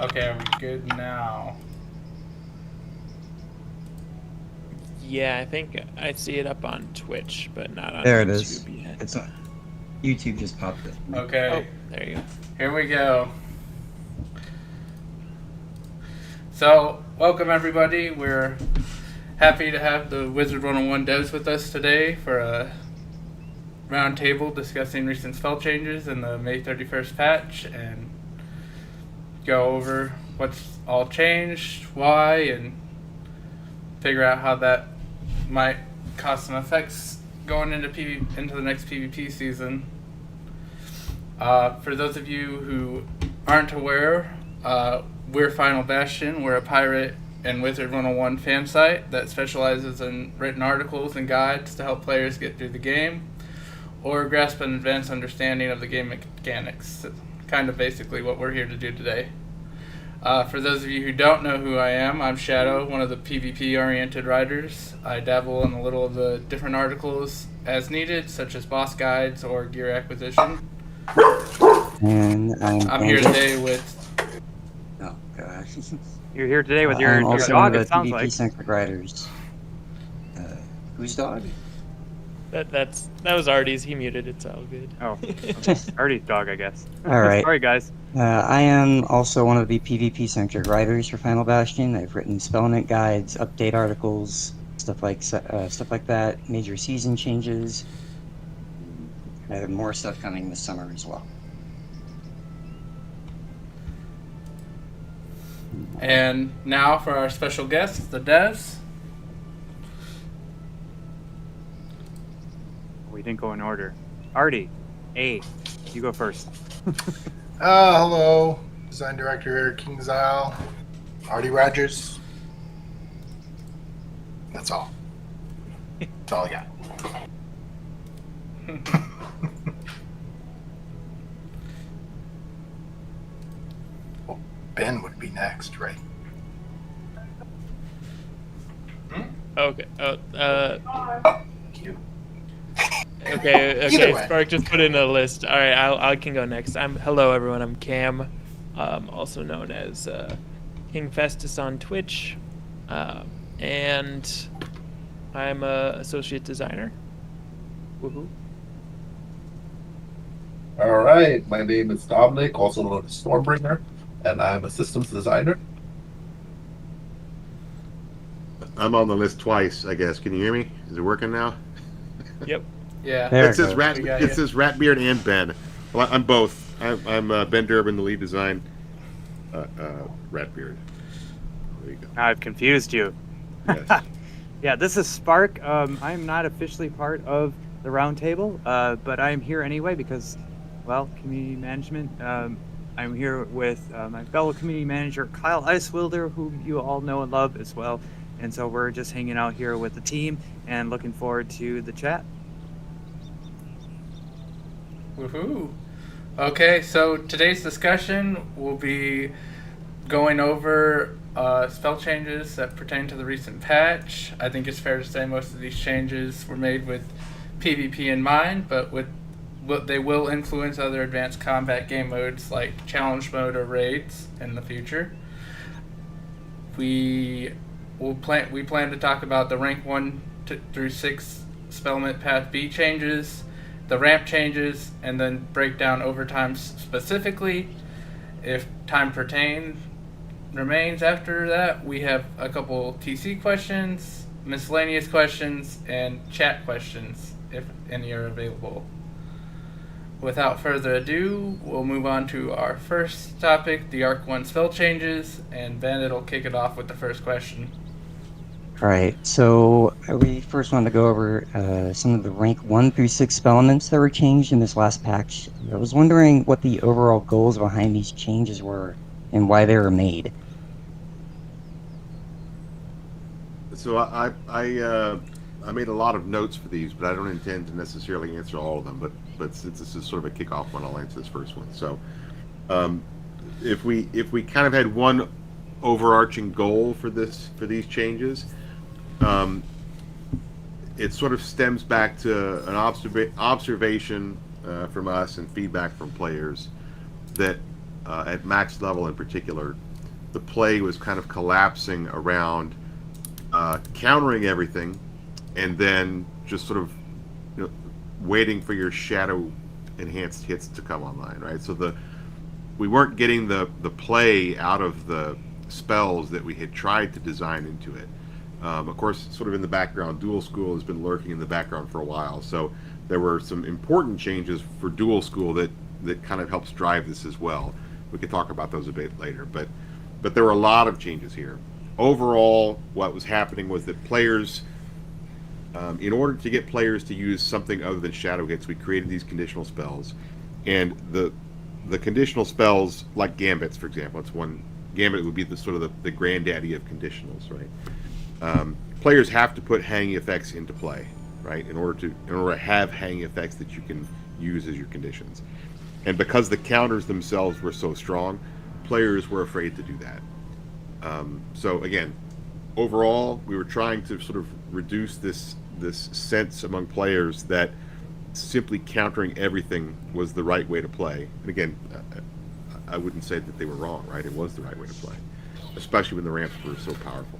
Okay, are we good now? Yeah, I think I see it up on Twitch, but not on There it is. YouTube yet. It's on YouTube. Just popped it. Okay, Oh, there you go. here we go. So, welcome everybody. We're happy to have the Wizard 101 devs with us today for a roundtable discussing recent spell changes in the May 31st patch and go over what's all changed, why, and figure out how that might cause some effects going into the next PvP season. For those of you who aren't aware, we're Final Bastion. We're a pirate and Wizard 101 fan site that specializes in written articles and guides to help players get through the game or grasp an advanced understanding of the game mechanics. Kind of basically what we're here to do today. For those of you who don't know who I am, I'm Shadow, one of the PvP-oriented writers. I dabble in a little of the different articles as needed, such as boss guides or gear acquisition. And I'm here today with... Oh gosh. You're here today with your I'm also dog, one it of the sounds PvP like. centric writers. Whose dog? That was Artie's. He muted. It's all good. Oh, okay. Artie's dog, I guess. All right. Sorry, guys. I am also one of the PvP centric writers for Final Bastion. I've written spellment guides, update articles, stuff like that. Major season changes. I have more stuff coming this summer as well. And now for our special guests, the devs. We didn't go in order. Artie, A, you go first. Hello, design director here at KingsIsle, Artie Rogers. That's all. That's all I got. Well, Ben would be next, right? Okay. Cute. Okay. Either way. Spark just put in a list. All right, I can go next. Hello everyone. I'm Cam, also known as King Festus on Twitch, and I'm a associate designer. Woohoo! All right, my name is Dominic, also known as Stormbringer, and I'm a systems designer. I'm on the list twice, I guess. Can you hear me? Is it working now? Yep. Yeah. There It says goes. Rat. We got It you. says Ratbeard and Ben. Well, I'm both. I'm Ben Durbin, the lead design. Ratbeard. There you go. I've confused you. Yes. Yeah, this is Spark. I'm not officially part of the roundtable, but I'm here anyway because, well, community management. I'm here with my fellow community manager, Kyle Icewilder, who you all know and love as well. And so we're just hanging out here with the team and looking forward to the chat. Woohoo! Okay, so today's discussion will be going over spell changes that pertain to the recent patch. I think it's fair to say most of these changes were made with PvP in mind, but they will influence other advanced combat game modes like challenge mode or raids in the future. We plan to talk about the rank 1 through 6 Spellment Path B changes, the ramp changes, and then break down overtime specifically. If time remains after that, we have a couple TC questions, miscellaneous questions, and chat questions, if any are available. Without further ado, we'll move on to our first topic, the Arc 1 spell changes, and Bandit will kick it off with the first question. All right, so we first want to go over some of the rank 1 through 6 spell elements that were changed in this last patch. I was wondering what the overall goals behind these changes were and why they were made. So I made a lot of notes for these, but I don't intend to necessarily answer all of them. But since this is sort of a kickoff one, I'll answer this first one. So, if we kind of had one overarching goal for these changes, it sort of stems back to an observation from us and feedback from players that at max level in particular, the play was kind of collapsing around countering everything, and then just sort of waiting for your shadow enhanced hits to come online, right? So we weren't getting the play out of the spells that we had tried to design into it. Of course, sort of in the background, Dual School has been lurking in the background for a while, so there were some important changes for Dual School that kind of helps drive this as well. We could talk about those a bit later, but there were a lot of changes here. Overall, what was happening was that players, in order to get players to use something other than shadow hits, we created these conditional spells, and the conditional spells, like gambits, for example, it's one gambit would be the sort of the granddaddy of conditionals, right? Players have to put hanging effects into play, right? In order to have hanging effects that you can use as your conditions. And because the counters themselves were so strong, players were afraid to do that. So again, overall, we were trying to sort of reduce this sense among players that simply countering everything was the right way to play. And again, I wouldn't say that they were wrong, right? It was the right way to play, especially when the ramps were so powerful.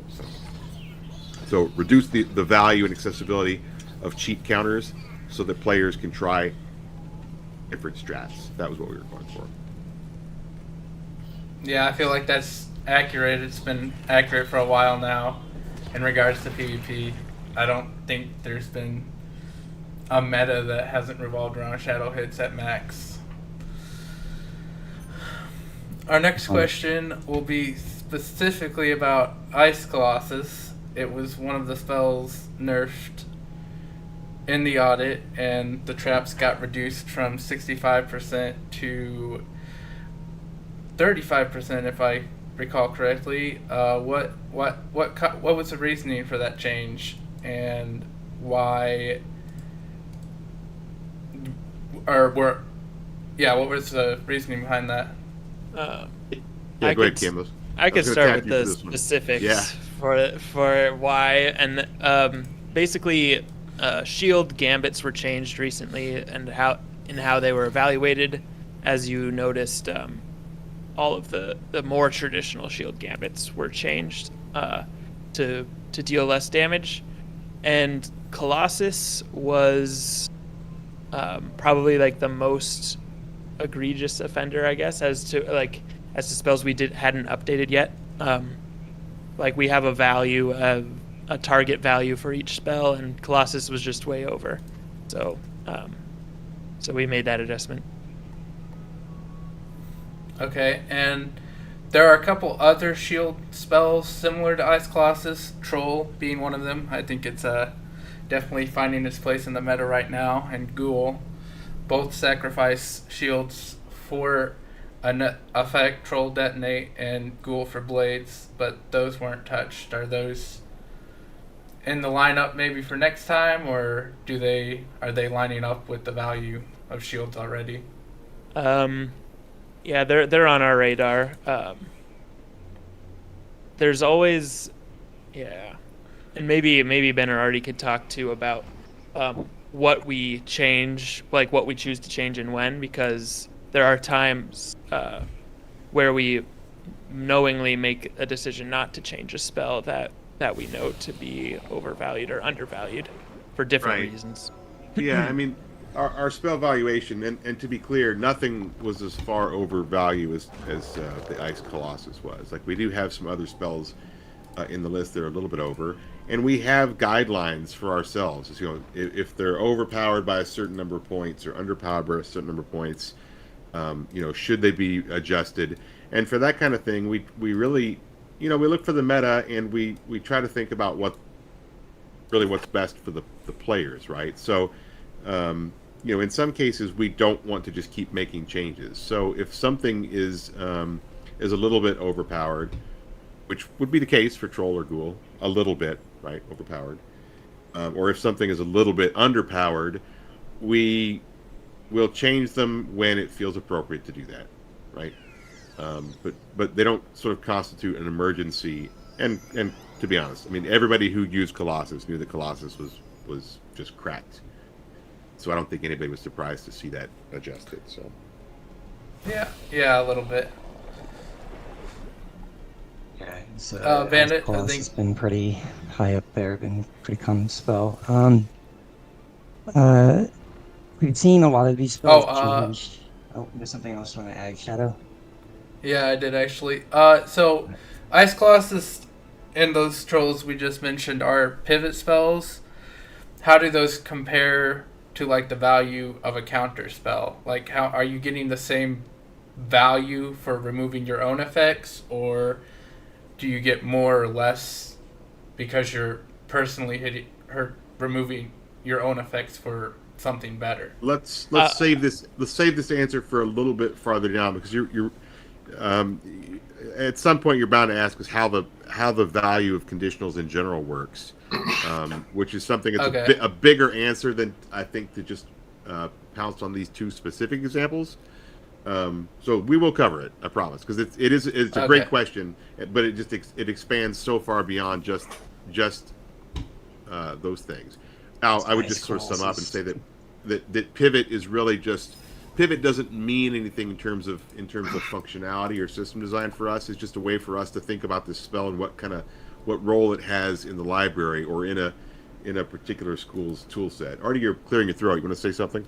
So reduce the value and accessibility of cheap counters so that players can try different strats. That was what we were going for. Yeah, I feel like that's accurate. It's been accurate for a while now in regards to PvP. I don't think there's been a meta that hasn't revolved around shadow hits at max. Our next question will be specifically about Ice Colossus. It was one of the spells nerfed in the audit, and the traps got reduced from 65% to 35%, if I recall correctly. What was the reasoning for that change, and why? What was the reasoning behind that? Go ahead, Kim. I could start with the specifics for why, and basically, shield gambits were changed recently, and how they were evaluated. As you noticed, all of the more traditional shield gambits were changed to deal less damage, and Colossus was probably like the most egregious offender, I guess, as to spells we hadn't updated yet. Like we have a value, a target value for each spell, and Colossus was just way over. So we made that adjustment. Okay, and there are a couple other shield spells similar to Ice Colossus, Troll being one of them. I think it's definitely finding its place in the meta right now, and Ghoul. Both sacrifice shields for a effect, Troll Detonate, and Ghoul for Blades, but those weren't touched. Are those in the lineup maybe for next time, or are they lining up with the value of shields already? Yeah, they're on our radar. There's always, and maybe Ben or Artie could talk too about what we change, like what we choose to change and when, because there are times where we knowingly make a decision not to change a spell that we know to be overvalued or undervalued for different reasons. Yeah, I mean, our spell valuation, and to be clear, nothing was as far overvalued as the Ice Colossus was. Like, we do have some other spells in the list that are a little bit over, and we have guidelines for ourselves. As, if they're overpowered by a certain number of points or underpowered by a certain number of points, should they be adjusted? And for that kind of thing, we really, we look for the meta, and we try to think about what's best for the players, right? So, in some cases, we don't want to just keep making changes. So if something is a little bit overpowered, which would be the case for Troll or Ghoul, a little bit, right, overpowered, or if something is a little bit underpowered, we will change them when it feels appropriate to do that, right? But they don't sort of constitute an emergency. And to be honest, I mean, everybody who used Colossus knew that Colossus was just cracked. So I don't think anybody was surprised to see that adjusted. So yeah, a little bit. Yeah, so Bandit, I Claws think. has been pretty high up there, been pretty common spell. We've seen a lot of these Oh, spells change. Oh, there's something else you want to add, Shadow? yeah, I did actually. So Ice Colossus and those trolls we just mentioned are pivot spells. How do those compare to like the value of a counter spell? Like, how are you getting the same value for removing your own effects, or do you get more or less because you're personally removing your own effects for something better? Let's save this. Let's save this answer for a little bit farther down, because you're at some point you're bound to ask us how the value of conditionals in general works, which is something that's Okay. a bigger answer than I think to just pounce on these two specific examples. So we will cover it, I promise, because it's a Okay. great question, but it expands so far beyond just those things. Now, I would just sort of sum up and say that pivot is really just pivot doesn't mean anything in terms of functionality or system design for us. It's just a way for us to think about this spell and what role it has in the library or in a particular school's tool set. Artie, you're clearing your throat. You want to say something?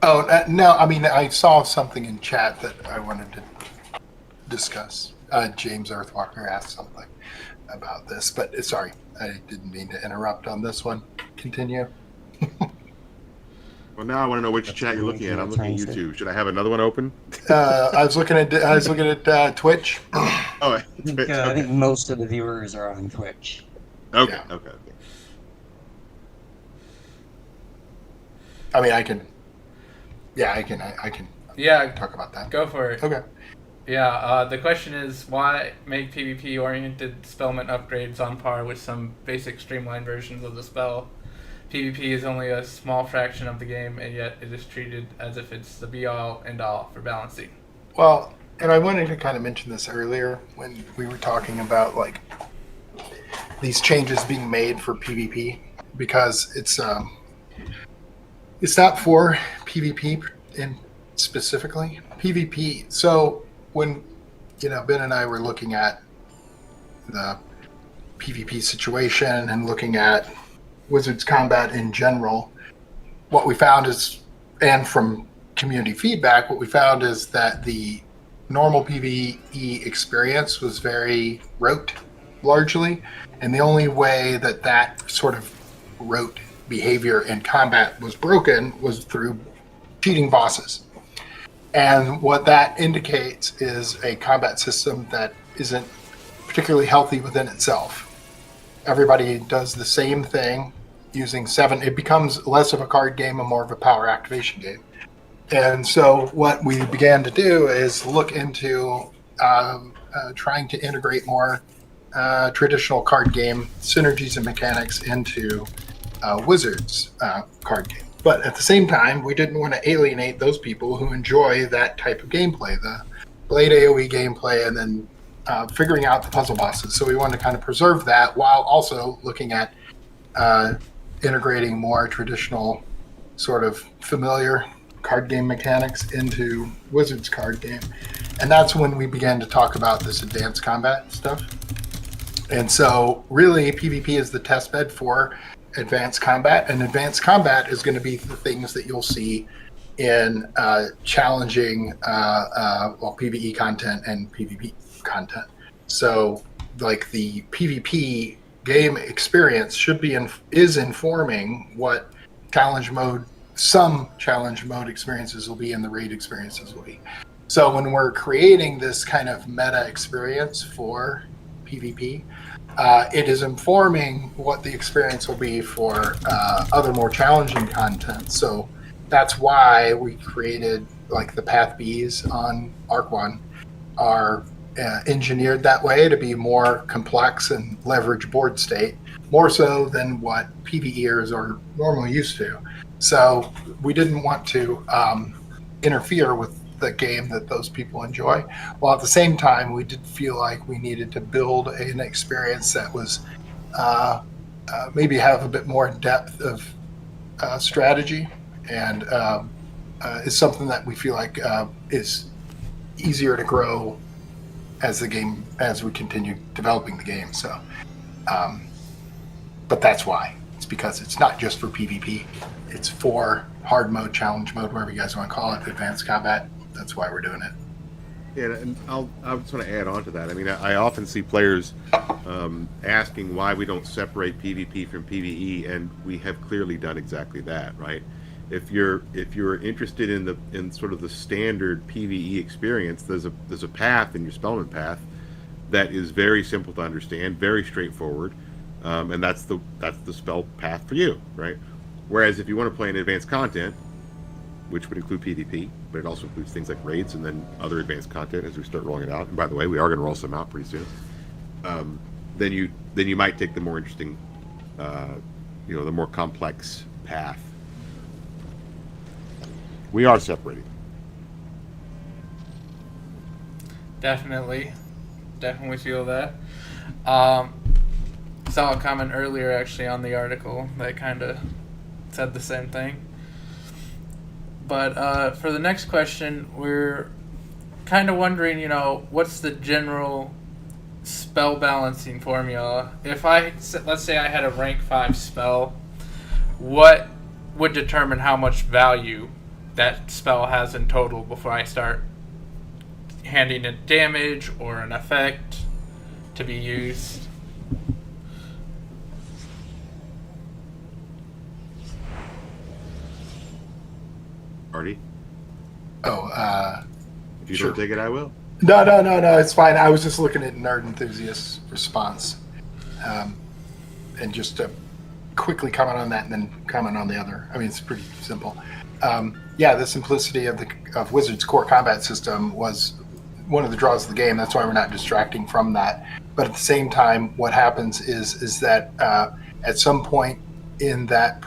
Oh, no, I mean, I saw something in chat that I wanted to discuss. James Earthwalker asked something about this, but sorry, I didn't mean to interrupt on this one. Continue. Well, now I want to know which chat you're looking at. I'm looking at YouTube. Should I have another one open? I was looking at Twitch. Oh, I think most of the viewers are on Twitch. Okay. Yeah. Okay. I mean, I can. Yeah, I can. Yeah, Talk about that. go for it. Okay. Yeah, the question is why make PvP-oriented spellment upgrades on par with some basic streamlined versions of the spell? PvP is only a small fraction of the game, and yet it is treated as if it's the be-all, end-all for balancing. Well, and I wanted to kind of mention this earlier when we were talking about like these changes being made for PvP, because it's not for PvP in specifically PvP. So when Ben and I were looking at the PvP situation and looking at Wizards combat in general, what we found is, and from community feedback, what we found is that the normal PvE experience was very rote, largely, and the only way that sort of rote behavior in combat was broken was through cheating bosses. And what that indicates is a combat system that isn't particularly healthy within itself. Everybody does the same thing using 7. It becomes less of a card game and more of a power activation game. And so what we began to do is look into trying to integrate more traditional card game synergies and mechanics into Wizards card game. But at the same time, we didn't want to alienate those people who enjoy that type of gameplay, the Blade AoE gameplay, and then figuring out the puzzle bosses. So we wanted to kind of preserve that while also looking at integrating more traditional sort of familiar card game mechanics into Wizards card game. And that's when we began to talk about this advanced combat stuff. And so really PvP is the test bed for advanced combat, and advanced combat is going to be the things that you'll see in challenging PvE content and PvP content. So like the PvP game experience is informing what some challenge mode experiences will be and the raid experiences will be. So when we're creating this kind of meta experience for PvP, it is informing what the experience will be for other more challenging content. So that's why we created like the Path Bs on Arc 1 are engineered that way to be more complex and leverage board state, more so than what PvEers are normally used to. So we didn't want to interfere with the game that those people enjoy, while at the same time we did feel like we needed to build an experience that was maybe have a bit more depth of strategy, and is something that we feel like is easier to grow as we continue developing the game. So, but that's why. It's because it's not just for PvP. It's for hard mode, challenge mode, whatever you guys want to call it, advanced combat. That's why we're doing it. Yeah, and I just want to add on to that. I mean, I often see players asking why we don't separate PvP from PvE, and we have clearly done exactly that, right? If you're interested in sort of the standard PvE experience, there's a path in your Spellman path that is very simple to understand, very straightforward, and that's the spell path for you, right? Whereas if you want to play in advanced content, which would include PvP, but it also includes things like raids and then other advanced content as we start rolling it out. And by the way, we are going to roll some out pretty soon. Then you might take the more interesting, the more complex path. We are separating. Definitely feel that. Saw a comment earlier actually on the article that kind of said the same thing. But for the next question, we're kind of wondering, what's the general spell balancing formula? If let's say I had a rank 5 spell, what would determine how much value that spell has in total before I start handing it damage or an effect to be used? Artie? Oh, if you sure. don't take it, I will. No, it's fine. I was just looking at Nerd Enthusiast's response. And just to quickly comment on that and then comment on the other. I mean, it's pretty simple. The simplicity of Wizards' core combat system was one of the draws of the game. That's why we're not distracting from that. But at the same time, what happens is that at some point in that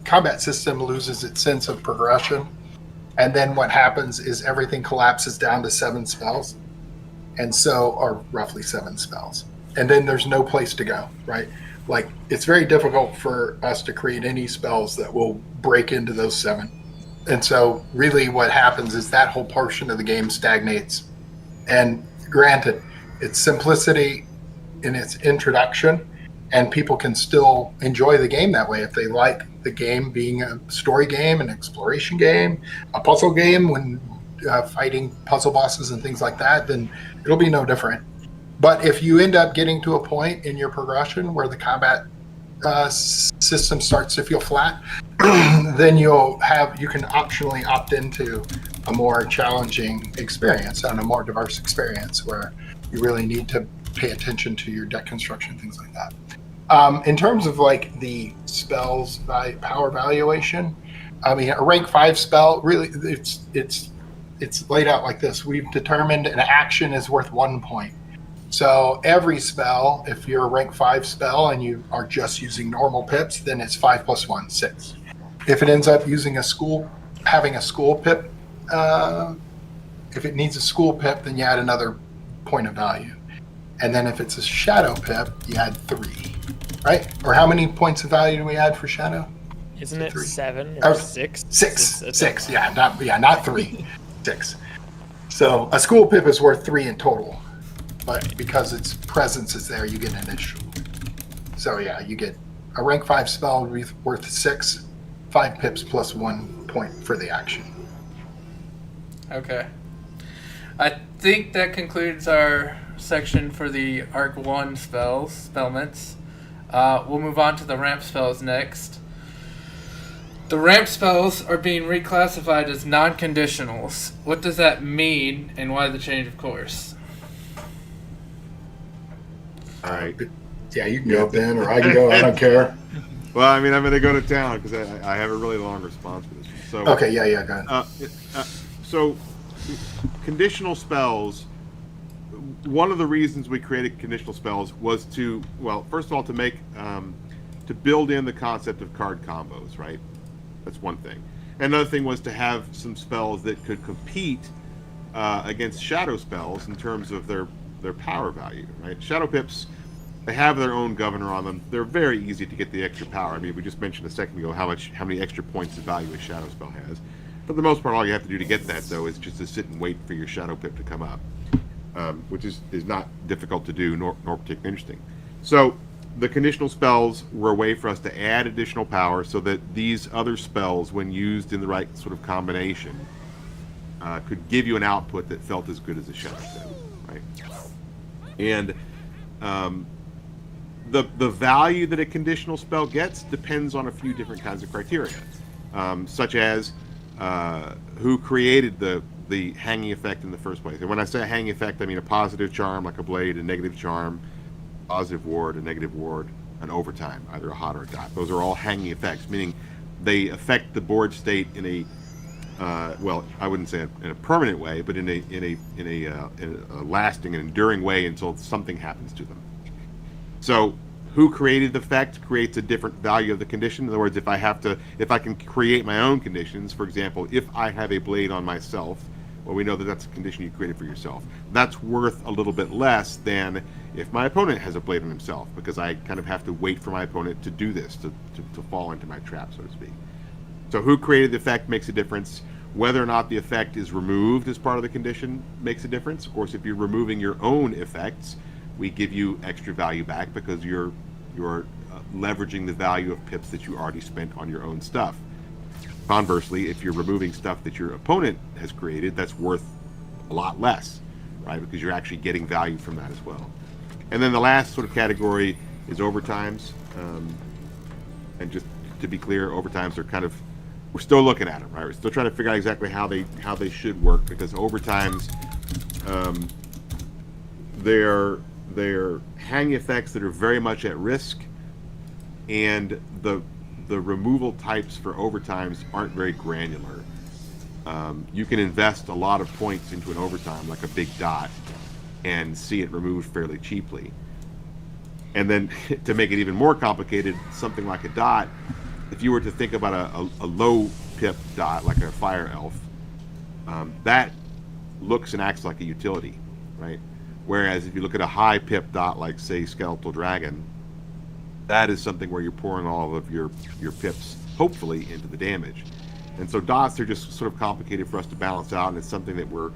combat system loses its sense of progression, and then what happens is everything collapses down to 7 spells, or roughly 7 spells, and then there's no place to go, right? Like, it's very difficult for us to create any spells that will break into those 7, and so really what happens is that whole portion of the game stagnates. And granted, it's simplicity in its introduction, and people can still enjoy the game that way if they like the game being a story game, an exploration game, a puzzle game when fighting puzzle bosses and things like that, then it'll be no different. But if you end up getting to a point in your progression where the combat system starts to feel flat, then you can optionally opt into a more challenging experience and a more diverse experience where you really need to pay attention to your deck construction, things like that. In terms of like the spells power valuation, I mean, a rank 5 spell, really, it's laid out like this. We've determined an action is worth 1 point. So every spell, if you're a rank 5 spell and you are just using normal pips, then it's 5 + 1, 6. If it ends up having a school pip, if it needs a school pip, then you add another point of value. And then if it's a shadow pip, you add 3, right? Or how many points of value do we add for shadow? Isn't it 3? 7 or 6? 6. Not 3. 6. So a school pip is worth 3 in total, but because its presence is there, you get an additional. So yeah, you get a rank 5 spell worth 6, 5 pips + 1 point for the action. Okay. I think that concludes our section for the Arc 1 spellments. We'll move on to the ramp spells next. The ramp spells are being reclassified as non-conditionals. What does that mean, and why the change of course? All right. Yeah, you can go, Ben, or I can go. I don't care. Well, I mean, I'm going to go to town because I have a really long response for this one. So, okay, yeah, go ahead. So, conditional spells, one of the reasons we created conditional spells was to, well, first of all, to make, to build in the concept of card combos, right? That's one thing. Another thing was to have some spells that could compete against shadow spells in terms of their power value, right? Shadow pips, they have their own governor on them. They're very easy to get the extra power. I mean, we just mentioned a second ago how many extra points of value a shadow spell has. For the most part, all you have to do to get that, though, is just to sit and wait for your shadow pip to come up, which is not difficult to do, nor particularly interesting. So the conditional spells were a way for us to add additional power so that these other spells, when used in the right sort of combination, could give you an output that felt as good as a shadow pip, right? And the value that a conditional spell gets depends on a few different kinds of criteria, such as who created the hanging effect in the first place. And when I say a hanging effect, I mean a positive charm like a blade, a negative charm, positive ward, a negative ward, an overtime, either a hot or a dot. Those are all hanging effects, meaning they affect the board state in a well, I wouldn't say in a permanent way, but in a lasting and enduring way until something happens to them. So who created the effect creates a different value of the condition. In other words, if I can create my own conditions, for example, if I have a blade on myself, well, we know that that's a condition you created for yourself. That's worth a little bit less than if my opponent has a blade on himself, because I kind of have to wait for my opponent to do this, to fall into my trap, so to speak. So who created the effect makes a difference. Whether or not the effect is removed as part of the condition makes a difference. Of course, if you're removing your own effects, we give you extra value back because you're leveraging the value of pips that you already spent on your own stuff. Conversely, if you're removing stuff that your opponent has created, that's worth a lot less, right? Because you're actually getting value from that as well. And then the last sort of category is overtimes. And just to be clear, overtimes are kind of, we're still looking at them, right? We're still trying to figure out exactly how they should work, because overtimes, they're hanging effects that are very much at risk, and the removal types for overtimes aren't very granular. You can invest a lot of points into an overtime, like a big dot, and see it removed fairly cheaply. And then to make it even more complicated, something like a dot, if you were to think about a low pip dot, like a fire elf, that looks and acts like a utility, right? Whereas if you look at a high pip dot, like say Skeletal Dragon, that is something where you're pouring all of your pips, hopefully, into the damage. And so dots are just sort of complicated for us to balance out, and it's something that we're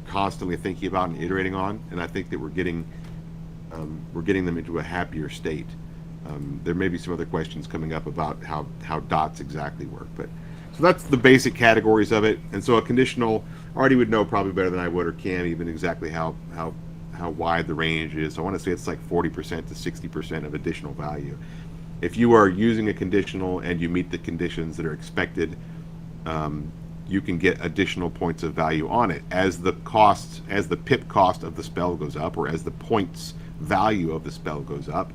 constantly thinking about and iterating on. And I think that we're getting them into a happier state. There may be some other questions coming up about how dots exactly work, but so that's the basic categories of it. And so a conditional, Artie would know probably better than I would, or Cam, even exactly how wide the range is. So I want to say it's like 40% to 60% of additional value. If you are using a conditional and you meet the conditions that are expected, you can get additional points of value on it. As the pip cost of the spell goes up, or as the points value of the spell goes up,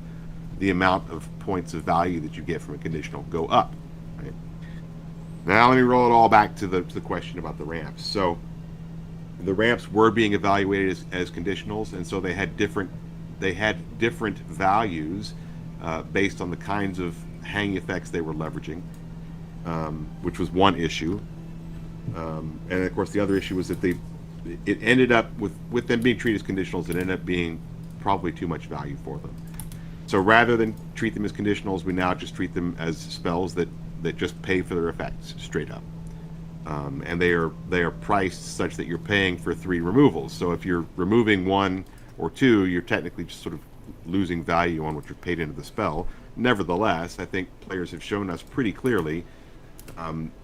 the amount of points of value that you get from a conditional go up. Right? Now let me roll it all back to the question about the ramps. So the ramps were being evaluated as conditionals, and so they had different values based on the kinds of hanging effects they were leveraging, which was one issue. And of course, the other issue was that it ended up with them being treated as conditionals. It ended up being probably too much value for them. So rather than treat them as conditionals, we now just treat them as spells that just pay for their effects straight up. And they are priced such that you're paying for 3 removals. So if you're removing 1 or 2, you're technically just sort of losing value on what you've paid into the spell. Nevertheless, I think players have shown us pretty clearly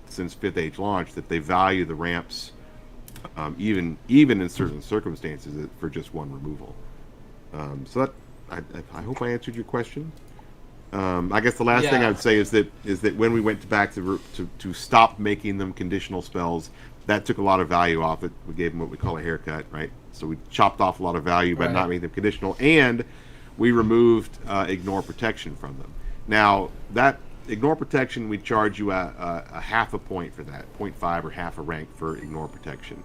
since 5th Age launch that they value the ramps even in certain circumstances for just 1 removal. So that I hope I answered your question. I guess the last thing I would say is that when we went back to stop making them conditional spells, that took a lot of value off it. We gave them what we call a haircut, right? So we chopped off a lot of value by not making them conditional, and we removed ignore protection from them. Now that ignore protection, we charge you a half a point for that, 0.5 or half a rank for ignore protection.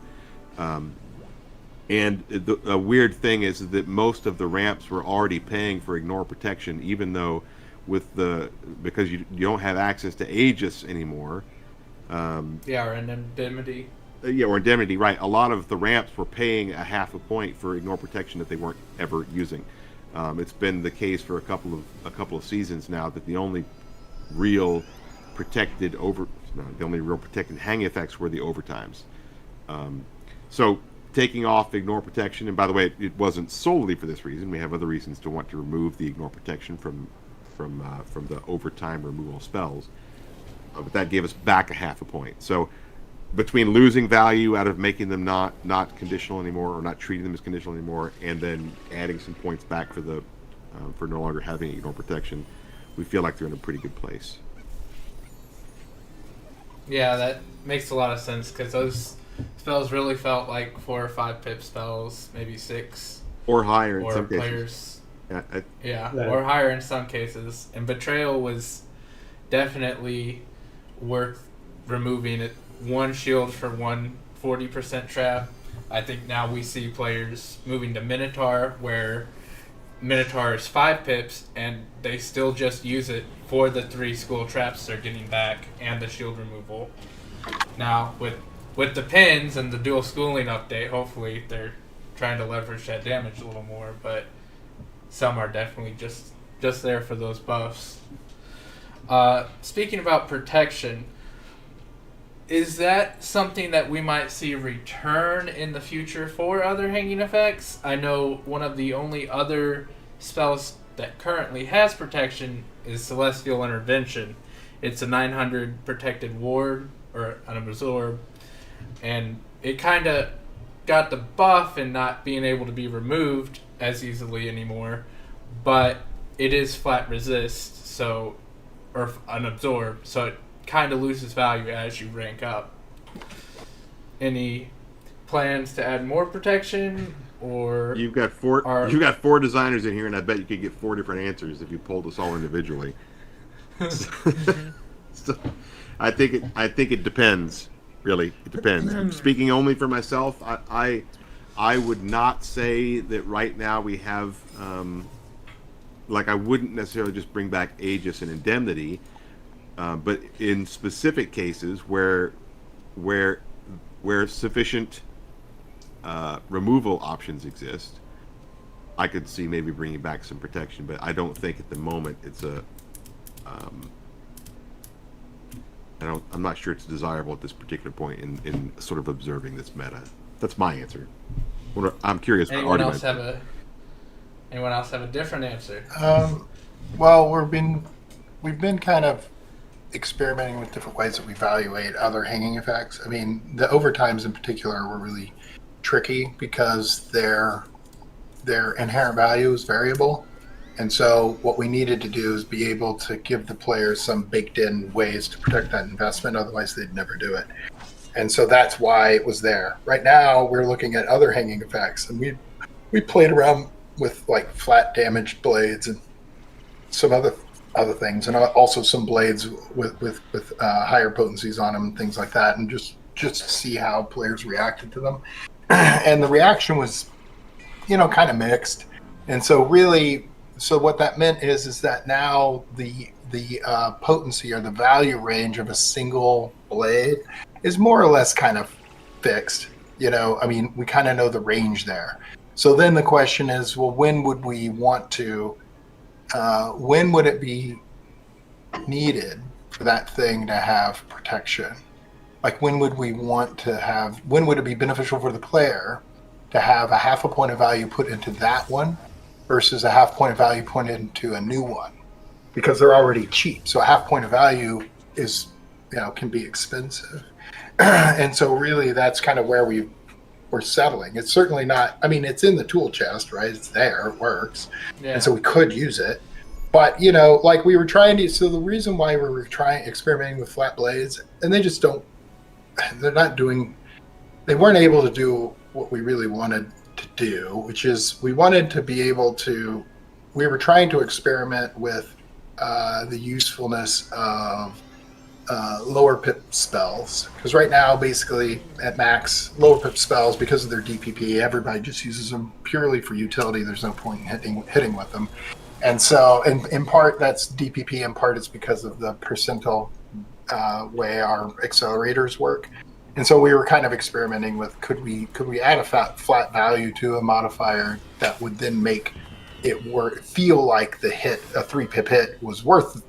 And a weird thing is that most of the ramps were already paying for ignore protection, even though because you don't have access to Aegis anymore. Or indemnity. Or indemnity, right. A lot of the ramps were paying a half a point for ignore protection that they weren't ever using. It's been the case for a couple of seasons now that the only real protected No, the only real protected hanging effects were the overtimes. So taking off ignore protection, and by the way, it wasn't solely for this reason. We have other reasons to want to remove the ignore protection from the overtime removal spells, but that gave us back a half a point. So between losing value out of making them not conditional anymore, or not treating them as conditional anymore, and then adding some points back for the for no longer having ignore protection, we feel like they're in a pretty good place. Yeah, that makes a lot of sense, because those spells really felt like 4 or 5 pip spells, maybe 6. Or higher in or some players. cases. Yeah, or higher in some cases. And Betrayal was definitely worth removing it. 1 shield for 1 40% trap. I think now we see players moving to Minotaur, where Minotaur is 5 pips, and they still just use it for the 3 school traps they're getting back and the shield removal. Now, with the pins and the dual schooling update, hopefully they're trying to leverage that damage a little more, but some are definitely just there for those buffs. Speaking about protection, is that something that we might see return in the future for other hanging effects? I know one of the only other spells that currently has protection is Celestial Intervention. It's a 900 protected ward, or an absorb, and it kind of got the buff in not being able to be removed as easily anymore, but it is flat resist, so, or an absorb, so it kind of loses value as you rank up. Any plans to add more protection, or You've got four designers in here, and I bet you could get 4 different answers if you pulled us all individually. So, I think it depends. Really, it depends. Speaking only for myself, I would not say that right now we have I wouldn't necessarily just bring back Aegis and Indemnity, but in specific cases where sufficient removal options exist, I could see maybe bringing back some protection. But I don't think at the moment it's a I'm not sure it's desirable at this particular point in sort of observing this meta. That's my answer. I'm curious. Anyone else have a different answer? Well, we've been kind of experimenting with different ways that we evaluate other hanging effects. I mean, the overtimes in particular were really tricky because their inherent value is variable. And so what we needed to do is be able to give the players some baked-in ways to protect that investment, otherwise they'd never do it. And so that's why it was there. Right now, we're looking at other hanging effects, and we played around with like flat damaged blades and some other things, and also some blades with higher potencies on them and things like that, and just to see how players reacted to them. And the reaction was, kind of mixed. And so really, what that meant is that now the potency or the value range of a single blade is more or less kind of fixed. I mean, we kind of know the range there. So then the question is, well, when would we want to? When would it be needed for that thing to have protection? Like, when would we want to have? When would it be beneficial for the player to have a half a point of value put into that one versus a half point of value put into a new one? Because they're already cheap. So a half point of value is, can be expensive. And so really that's kind of where we're settling. It's certainly not, I mean, it's in the tool chest, right? It's there, it works. Yeah. And so we could use it. But, like we were trying to, so the reason why we were experimenting with flat blades, and they weren't able to do what we really wanted to do, which is we wanted to be able to, we were trying to experiment with the usefulness of lower pip spells, because right now basically at max lower pip spells, because of their DPP, everybody just uses them purely for utility. There's no point in hitting with them. And so in part that's DPP, in part it's because of the percentile way our accelerators work. And so we were kind of experimenting with could we add a flat value to a modifier that would then make it feel like the hit, a 3 pip hit, was worth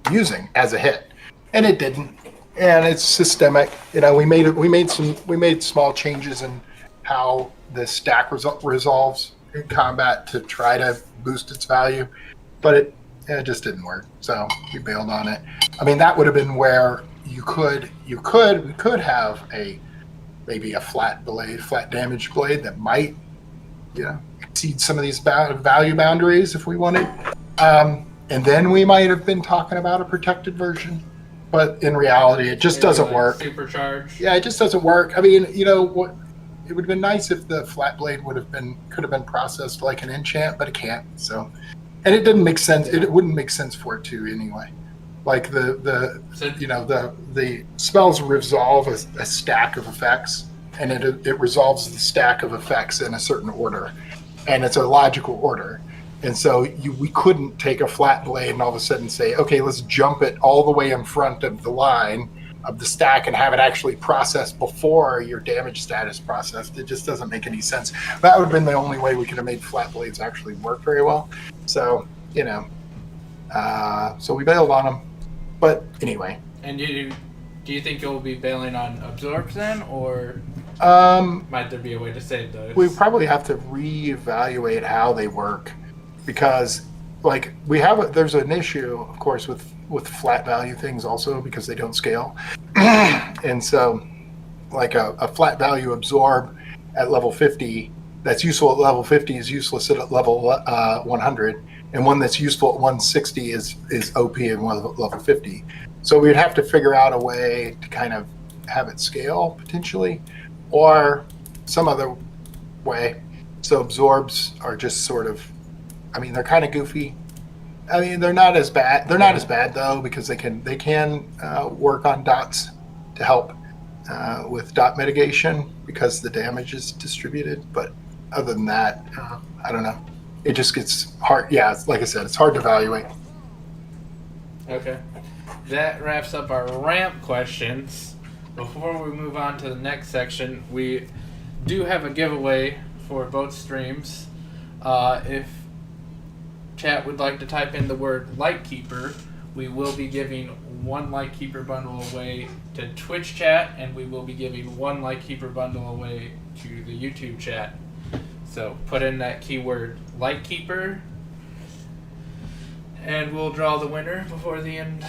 using as a hit. and it didn't. And it's systemic. You know, we made small changes in how the stack resolves in combat to try to boost its value, but it just didn't work. So we bailed on it. I mean, that would have been where we could have maybe a flat damage blade that might, exceed some of these value boundaries if we wanted. And then we might have been talking about a protected version. But in reality, it just doesn't work. Supercharge. Yeah, it just doesn't work. I mean, what? It would have been nice if the flat blade could have been processed like an enchant, but it can't. So, and it didn't make sense. It wouldn't make sense for it to anyway. Like the spells resolve a stack of effects, and it resolves the stack of effects in a certain order, and it's a logical order. And so we couldn't take a flat blade and all of a sudden say, okay, let's jump it all the way in front of the line of the stack and have it actually processed before your damage status processed. It just doesn't make any sense. That would have been the only way we could have made flat blades actually work very well. So, so we bailed on them. But anyway. And do you think you'll be bailing on absorbs then, or might there be a way to save those? We probably have to reevaluate how they work. Because, like, there's an issue, of course, with flat value things also because they don't scale. And so, like, a flat value absorb at level 50 that's useful at level 50 is useless at level 100. And one that's useful at 160 is OP at level 50. So we'd have to figure out a way to kind of have it scale, potentially, or some other way. So absorbs are just sort of, I mean, they're kind of goofy. I mean, they're not as bad. They're not as bad though because they can work on dots to help with dot mitigation because the damage is distributed. But other than that, I don't know. It just gets hard. Yeah, like I said, it's hard to evaluate. Okay, that wraps up our ramp questions. Before we move on to the next section, we do have a giveaway for both streams. If chat would like to type in the word Lightkeeper, we will be giving one Lightkeeper bundle away to Twitch chat, and we will be giving one Lightkeeper bundle away to the YouTube chat. So put in that keyword Lightkeeper, and we'll draw the winner before the end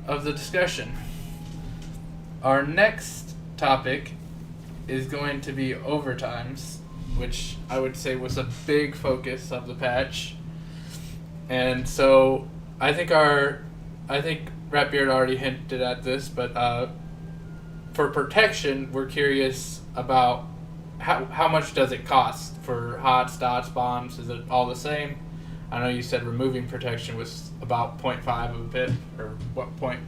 of the discussion. Our next topic is going to be overtimes, which I would say was a big focus of the patch. And so I think Ratbeard already hinted at this, but for protection, we're curious about how much does it cost for HOTS, dots, bombs? Is it all the same? I know you said removing protection was about 0.5 of a bit, or what, 0.5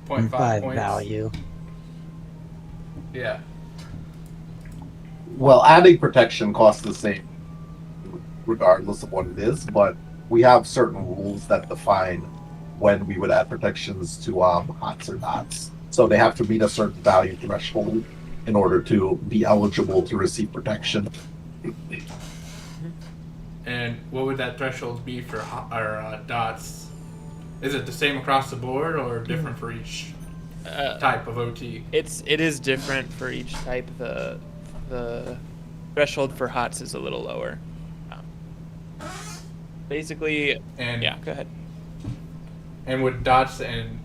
points? Value. Yeah. Well, adding protection costs the same regardless of what it is, but we have certain rules that define when we would add protections to HOTS or dots. So they have to meet a certain value threshold in order to be eligible to receive protection. And what would that threshold be for dots? Is it the same across the board or different for each type of OT? It is different for each type. The threshold for HOTS is a little lower. Basically, and yeah, go ahead. And would dots and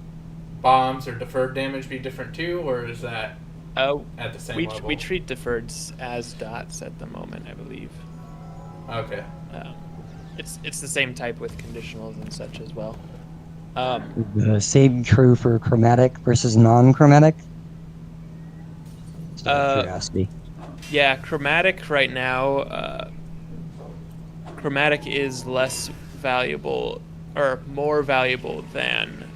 bombs or deferred damage be different too, or is that at the same level? We treat deferreds as dots at the moment, I believe. Okay. It's the same type with conditionals and such as well. The same true for chromatic versus non-chromatic? Just out of curiosity. Yeah, chromatic right now. Chromatic is less valuable or more valuable than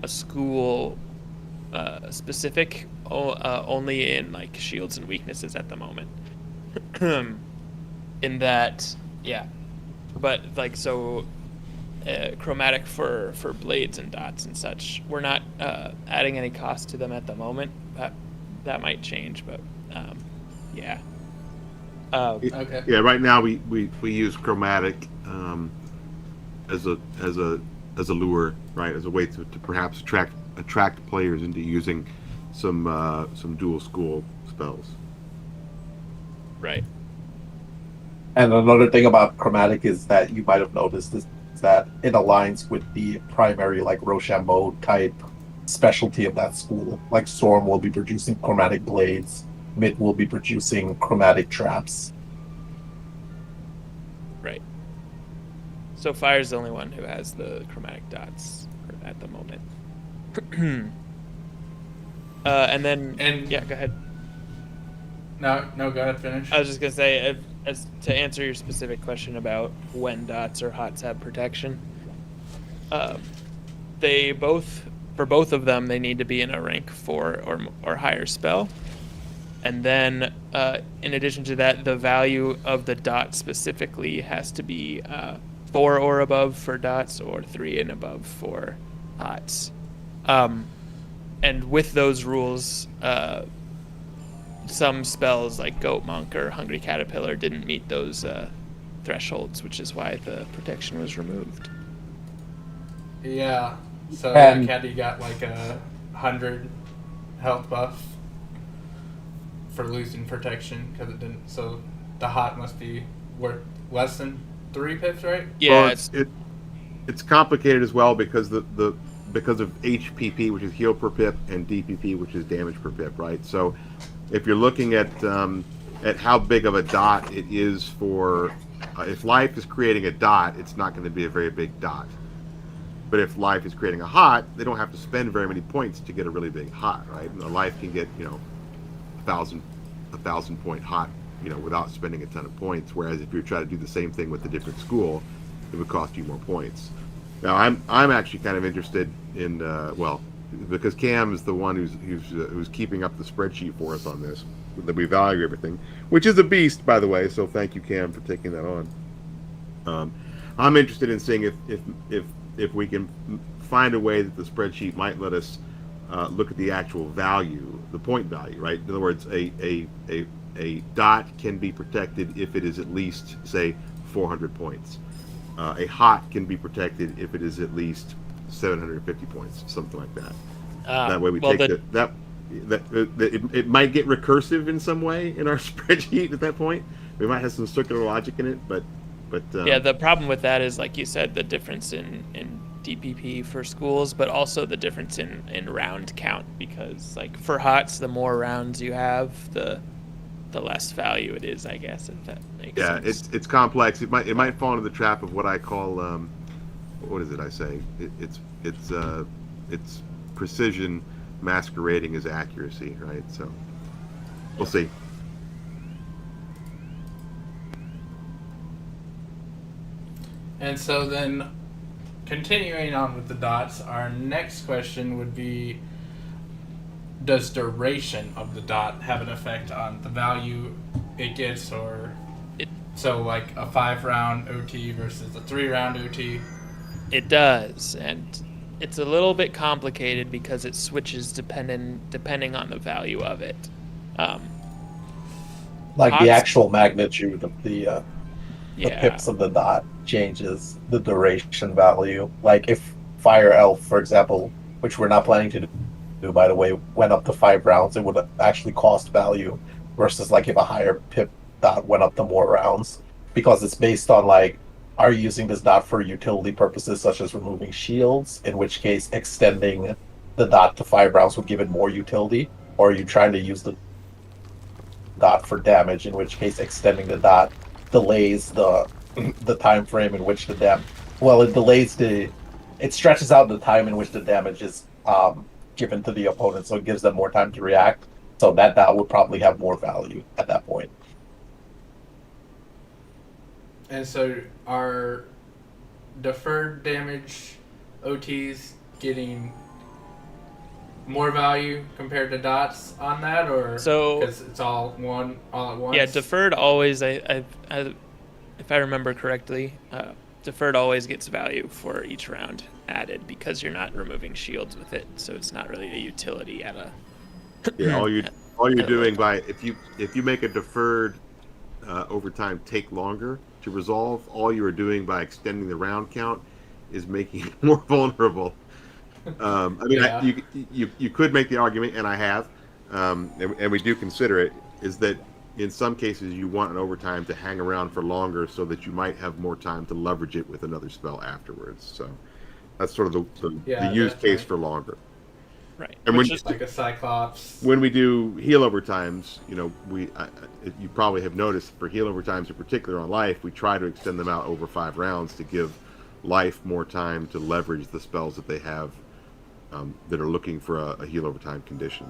a school specific, only in like shields and weaknesses at the moment. In that, yeah, but like so, chromatic for blades and dots and such, we're not adding any cost to them at the moment. That might change, but yeah. Okay. Yeah, right now we use chromatic as a as a lure, right? As a way to perhaps attract players into using some dual school spells. Right. And another thing about chromatic is that you might have noticed is that it aligns with the primary like Rochambeau type specialty of that school. Like Storm will be producing chromatic blades, Mid will be producing chromatic traps. Right. So Fire's the only one who has the chromatic dots at the moment. And then yeah, go ahead. No, go ahead, finish. I was just gonna say, as to answer your specific question about when dots or hots have protection, they both, for both of them, they need to be in a rank 4 or higher spell, and then in addition to that, the value of the dot specifically has to be 4 or above for dots, or 3 and above for hots. And with those rules, some spells like Goat Monk or Hungry Caterpillar didn't meet those thresholds, which is why the protection was removed. Yeah. So And- Caddy got like a 100 health buff for losing protection because it didn't. So the hot must be worth less than 3 pips, right? Yeah, Well, it's complicated as well because because of HPP, which is heal per pip, and DPP, which is damage per pip, right? So if you're looking at how big of a dot it is for, if life is creating a dot, it's not going to be a very big dot. But if life is creating a hot, they don't have to spend very many points to get a really big hot, right? And the life can get, 1,000 point hot, without spending a ton of points. Whereas if you try to do the same thing with a different school, it would cost you more points. Now I'm actually kind of interested in because Cam is the one who's keeping up the spreadsheet for us on this, that we value everything, which is a beast, by the way. So thank you, Cam, for taking that on. I'm interested in seeing if we can find a way that the spreadsheet might let us look at the actual value, the point value, right? In other words, a dot can be protected if it is at least, say, 400 points. A hot can be protected if it is at least 750 points, something like that. That way we take it might get recursive in some way in our spreadsheet at that point. We might have some circular logic in it, but yeah, the problem with that is, like you said, the difference in DPP for schools, but also the difference in round count, because like for hots, the more rounds you have, the less value it is, I guess, if that makes sense. Yeah, it's complex. It might fall into the trap of what I call what is it I say? It's precision masquerading as accuracy, right? So we'll see. And so then, continuing on with the dots, our next question would be, does duration of the dot have an effect on the value it gets, or so like a 5-round OT versus a 3-round OT? It does, and it's a little bit complicated because it switches depending on the value of it. Like the actual magnitude of the pips of the dot changes the duration value. Like if Fire Elf, for example, which we're not planning to do, by the way, went up to 5 rounds, it would actually cost value, versus like if a higher pip dot went up to more rounds, because it's based on like, are you using this dot for utility purposes such as removing shields, in which case extending the dot to 5 rounds would give it more utility, or are you trying to use the dot for damage, in which case extending the dot delays the time frame in which it stretches out the time in which the damage is given to the opponent, so it gives them more time to react. So that would probably have more value at that point. And so are deferred damage OTs getting more value compared to dots on that, or so because it's all at once? Yeah, deferred always. If I remember correctly, deferred always gets value for each round added because you're not removing shields with it, so it's not really a utility at a. Yeah, all you're doing by if you make a deferred over time take longer to resolve, all you are doing by extending the round count is making it more vulnerable. I mean, Yeah. you could make the argument, and I have, and we do consider it, is that in some cases you want an overtime to hang around for longer so that you might have more time to leverage it with another spell afterwards. So that's sort of the use case for longer. Right. And Which when is Like a Cyclops. when we do heal overtimes, you know, you probably have noticed for heal overtimes in particular on life, we try to extend them out over 5 rounds to give life more time to leverage the spells that they have that are looking for a heal overtime condition.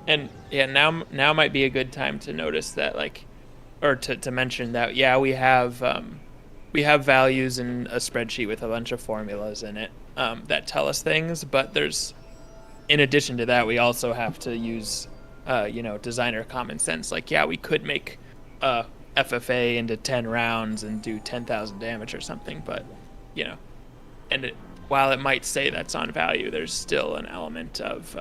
And yeah, now might be a good time to notice that, like, or to mention that, yeah, we have values in a spreadsheet with a bunch of formulas in it that tell us things, but in addition to that, we also have to use designer common sense. Like, yeah, we could make FFA into 10 rounds and do 10,000 damage or something, but while it might say that's on value, there's still an element of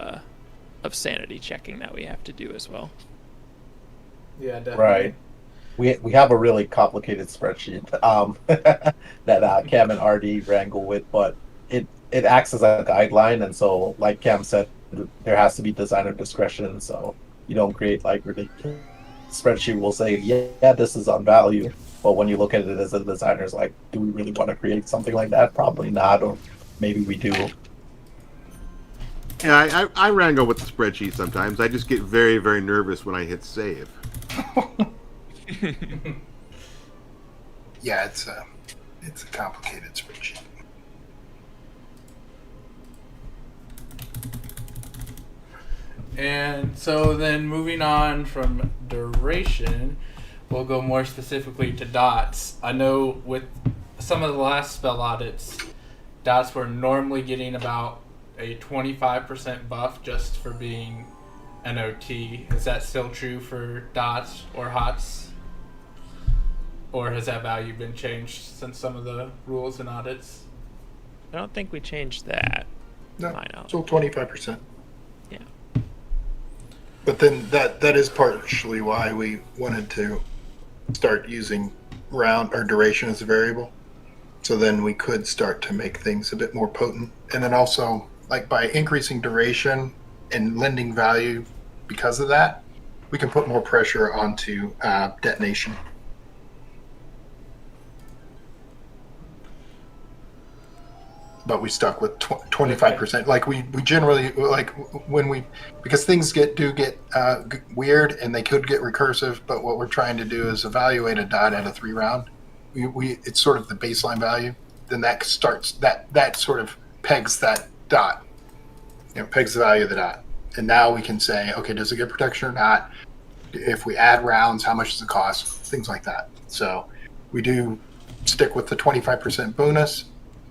sanity checking that we have to do as well. Yeah, definitely. Right. We have a really complicated spreadsheet that Cam and RD wrangle with, but it acts as a guideline, and so, like Cam said, there has to be designer discretion, so you don't create like ridiculous spreadsheet will say, yeah, this is on value, but when you look at it as a designer, it's like, do we really want to create something like that? Probably not, or maybe we do. Yeah, I wrangle with the spreadsheet sometimes. I just get very, very nervous when I hit save. Yeah, it's a complicated spreadsheet. And so then moving on from duration, we'll go more specifically to dots. I know with some of the last spell audits, dots were normally getting about a 25% buff just for being an OT. Is that still true for dots or HOTS? Or has that value been changed since some of the rules and audits? I don't think we changed that. No, I know. still 25%. Yeah. But then that is partially why we wanted to start using round or duration as a variable. So then we could start to make things a bit more potent. And then also, like, by increasing duration and lending value because of that, we can put more pressure onto detonation. But we stuck with 25%. Like we generally, like when because things get weird and they could get recursive. But what we're trying to do is evaluate a dot at a 3 round. It's sort of the baseline value. Then that starts that sort of pegs that dot. Pegs the value of the dot. And now we can say, okay, does it get protection or not? If we add rounds, how much does it cost? Things like that. So we do stick with the 25% bonus.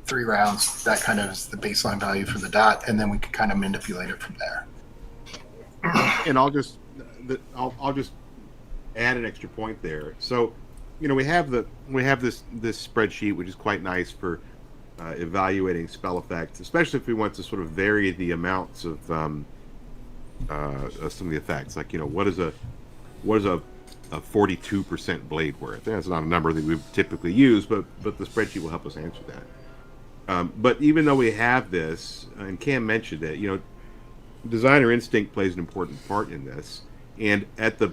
3 rounds, that kind of is the baseline value for the dot, and then we can kind of manipulate it from there. And I'll just add an extra point there. So, we have this spreadsheet, which is quite nice for evaluating spell effects, especially if we want to sort of vary the amounts of some of the effects. Like, what is a 42% blade worth? That's not a number that we typically use, but the spreadsheet will help us answer that. But even though we have this, and Cam mentioned it, designer instinct plays an important part in this. And at the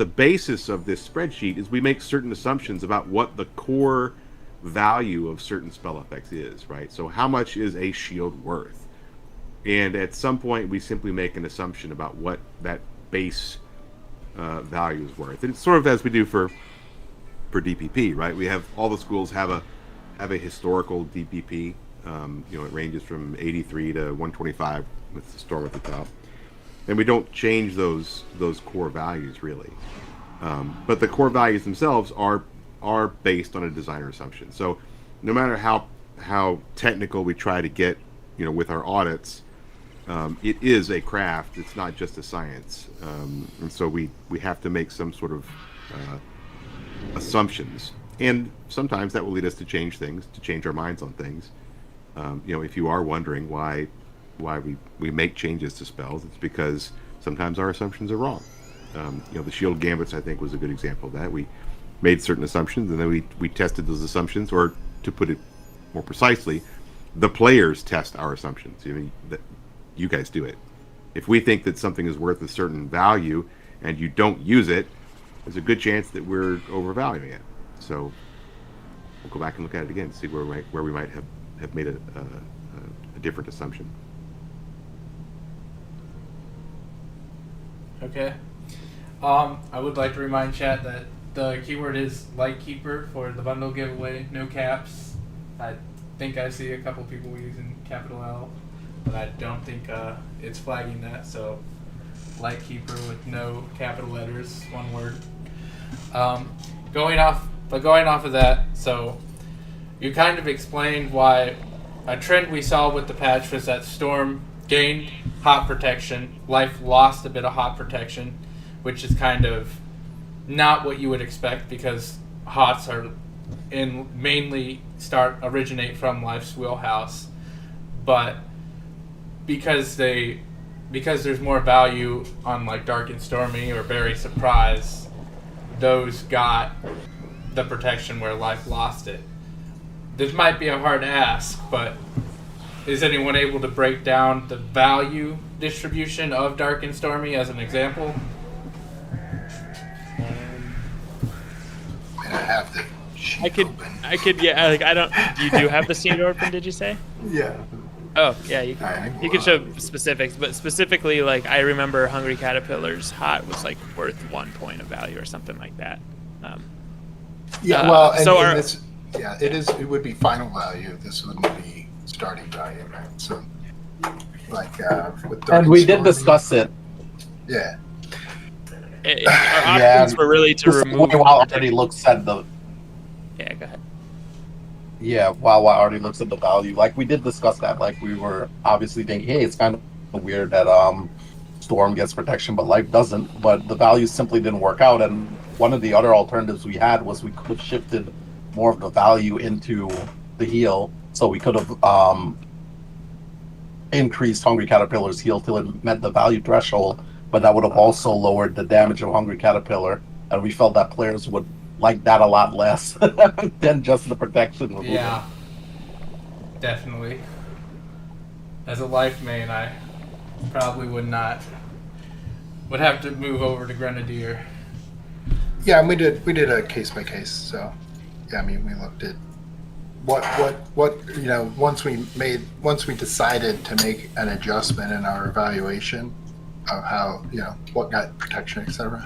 basis of this spreadsheet is we make certain assumptions about what the core value of certain spell effects is, right? So how much is a shield worth? And at some point we simply make an assumption about what that base value is worth. And it's sort of as we do for DPP, right? We have all the schools have a historical DPP. It ranges from 83 to 125 with the storm at the top, and we don't change those core values really. But the core values themselves are based on a designer assumption. So no matter how technical we try to get, with our audits, it is a craft. It's not just a science, and so we have to make some sort of assumptions. And sometimes that will lead us to change things, to change our minds on things. If you are wondering why we make changes to spells, it's because sometimes our assumptions are wrong. The shield gambits, I think, was a good example of that. We made certain assumptions, and then we tested those assumptions, or to put it more precisely, the players test our assumptions. That you guys do it. If we think that something is worth a certain value and you don't use it, there's a good chance that we're overvaluing it. So we'll go back and look at it again, see where we might have made a different assumption. Okay. I would like to remind chat that the keyword is Lightkeeper for the bundle giveaway, no caps. I think I see a couple people using capital L, but I don't think it's flagging that, so Lightkeeper with no capital letters, one word. Going off of that, so you kind of explained why a trend we saw with the patch was that Storm gained hot protection, Life lost a bit of hot protection, which is kind of not what you would expect because hots are mainly originate from Life's wheelhouse, but because there's more value on like Dark and Stormy or Berry Surprise, those got the protection where Life lost it. This might be a hard ask, but is anyone able to break down the value distribution of Dark and Stormy as an example? I have the sheet open. I could, yeah. Like I don't. You do have the sheet open? Did you say? Yeah. Oh, yeah. You can show specifics, but specifically, like I remember Hungry Caterpillar's hot was like worth 1 point of value or something like that. Yeah. Well, and, so and this, yeah, it is. It would be final value. This wouldn't be starting value, right? So, like with Dark And we did Stormy, discuss it. Yeah. Our options were really to remove. While already looks at the. Yeah, go ahead. Yeah, while already looks at the value, like we did discuss that. Like we were obviously thinking, hey, it's kind of weird that Storm gets protection, but Life doesn't. But the value simply didn't work out. And one of the other alternatives we had was we could have shifted more of the value into the heal, so we could have increased Hungry Caterpillar's heal till it met the value threshold. But that would have also lowered the damage of Hungry Caterpillar, and we felt that players would like that a lot less than just the protection removal. Yeah, definitely. As a Life main, I probably would have to move over to Grenadier. Yeah, and we did a case by case. So, yeah, I mean, we looked at what you know once we decided to make an adjustment in our evaluation of how, you know, what got protection, etc.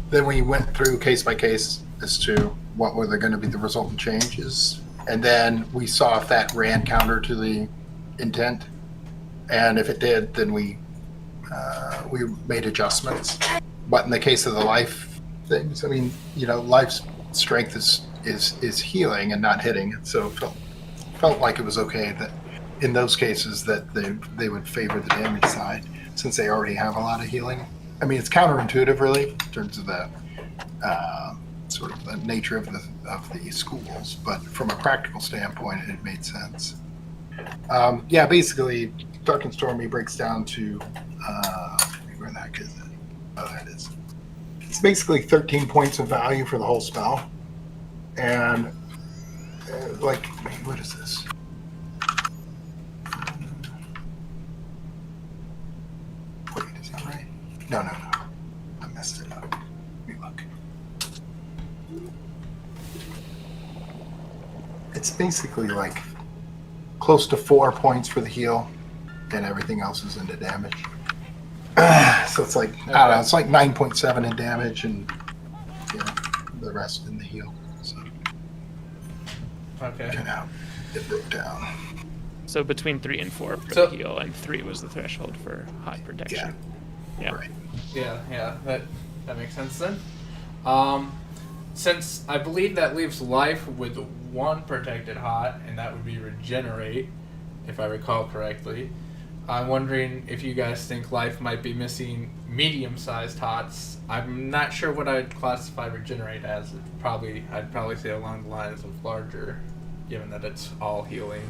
Then we went through case by case as to what were going to be the resultant changes, and then we saw if that ran counter to the intent, and if it did, then we made adjustments. But in the case of the Life things, I mean, you know, Life's strength is healing and not hitting, so it felt like it was okay that in those cases that they would favor the damage side, since they already have a lot of healing. I mean, it's counterintuitive, really, in terms of the sort of the nature of the schools, but from a practical standpoint, it made sense. Yeah, basically, Dark and Stormy breaks down to where the heck is it? Oh, there it is. It's basically 13 points of value for the whole spell, and like, what is this? Wait, is that right? No. I messed it up. Let me look. It's basically like close to 4 points for the heal, and everything else is into damage. So it's like, I don't know, it's like 9.7 in damage, and the rest in the heal. So, Okay. you know, it broke down. So between 3 and 4 for the heal, and 3 was the threshold for hot protection. Yeah. Right. Yeah, that makes sense then. Since I believe that leaves Life with 1 protected hot, and that would be Regenerate, if I recall correctly. I'm wondering if you guys think Life might be missing medium-sized hots. I'm not sure what I'd classify Regenerate as. I'd probably say along the lines of larger, given that it's all healing.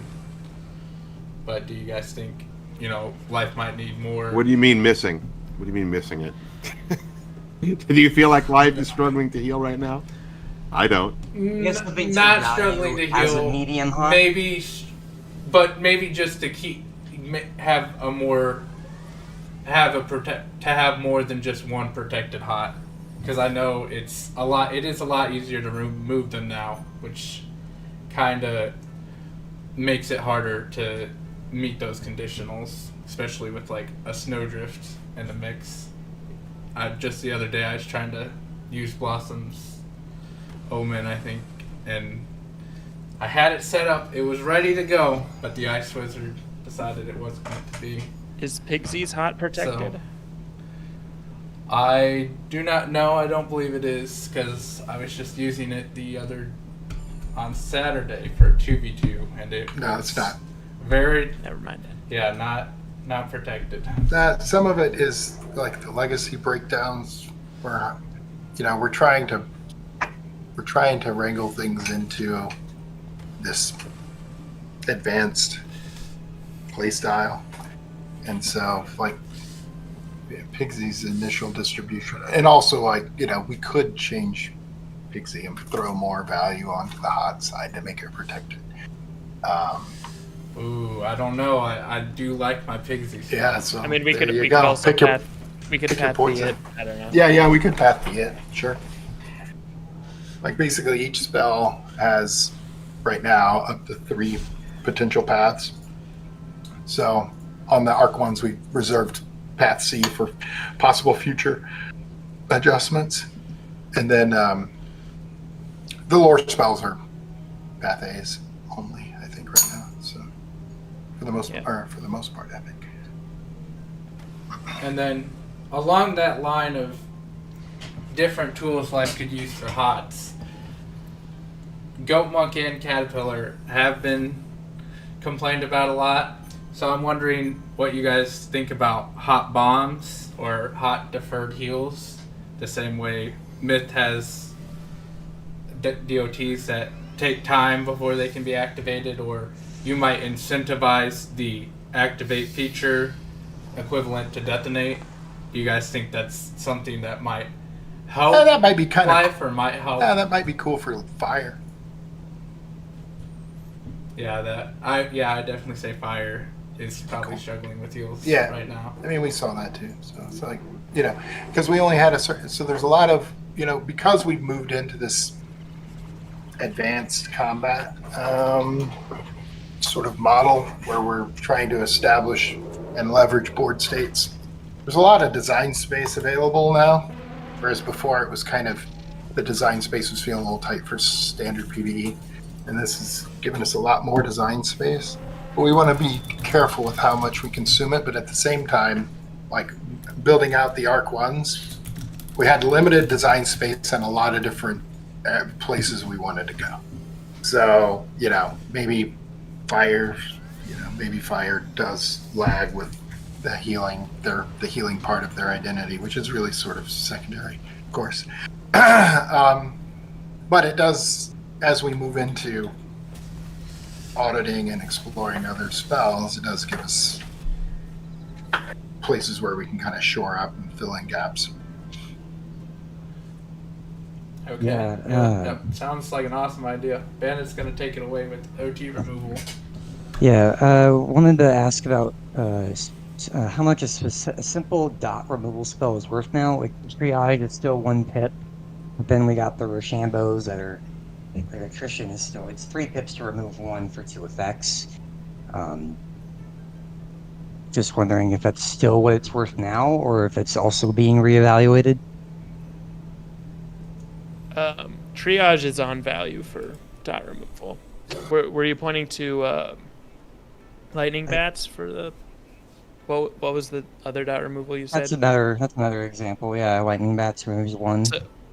But do you guys think, Life might need more? What do you mean missing? What do you mean missing it? Do you feel like Life is struggling to heal right now? I don't. guess the thing to Not value struggling to as a heal. medium hot? Maybe, but maybe just to have more than just one protected hot, because I know it is a lot easier to remove them now, which kind of makes it harder to meet those conditionals, especially with like a snowdrift in the mix. Just the other day I was trying to use Blossom's Omen, I think, and I had it set up, it was ready to go, but the Ice Wizard decided it wasn't meant to be. Is Pigsy's hot protected? So, I do not know. I don't believe it is, because I was just using it on Saturday for 2v2, and No, it's not. Never mind. Yeah, not protected. Some of it is like the legacy breakdowns, where we're trying to wrangle things into this advanced playstyle, and so like Pigsy's initial distribution, and also like we could change Pigsy and throw more value onto the hot side to make it protected. Ooh, I don't know. I do like my Pigsy. Yeah, so I mean, we could go. also Pick your- path the poison. it. I don't know. Yeah, we could path the it, sure. Like basically each spell has right now up to 3 potential paths. So on the arc ones, we reserved path C for possible future adjustments, and then the lore spells are path A's only, I think, right now. So for the most part, I think. And then along that line of different tools life could use for hots, Goat Monk and Caterpillar have been complained about a lot. So I'm wondering what you guys think about hot bombs or hot deferred heals, the same way Myth has DOTs that take time before they can be activated, or you might incentivize the activate feature equivalent to detonate. Do you guys think that's something that might help That might be kind of life or might help? that might be cool for fire. Yeah, I definitely say fire is probably struggling with heals Yeah. right now. I mean, we saw that too. So it's like, because we only had a certain, so there's a lot of, because we've moved into this advanced combat sort of model where we're trying to establish and leverage board states. There's a lot of design space available now, whereas before it was kind of, the design space was feeling a little tight for standard PvE, and this is giving us a lot more design space. But we want to be careful with how much we consume it, but at the same time, like building out the Arc Ones, we had limited design space and a lot of different places we wanted to go. So, maybe fire does lag with the healing, the healing part of their identity, which is really sort of secondary, of course. But it does, as we move into auditing and exploring other spells, it does give us places where we can kind of shore up and fill in gaps. Okay. Yeah, sounds like an awesome idea. Bandit's going to take it away with OT removal. Yeah, wanted to ask about how much a simple dot removal spell is worth now. Like triage is still 1 pip, but then we got the Rochambeaus that are their attrition is still, it's 3 pips to remove 1 for 2 effects. Just wondering if that's still what it's worth now, or if it's also being reevaluated. Triage is on value for dot removal. Were you pointing to lightning bats for the? What was the other dot removal you said? That's another example. Yeah, lightning bats removes 1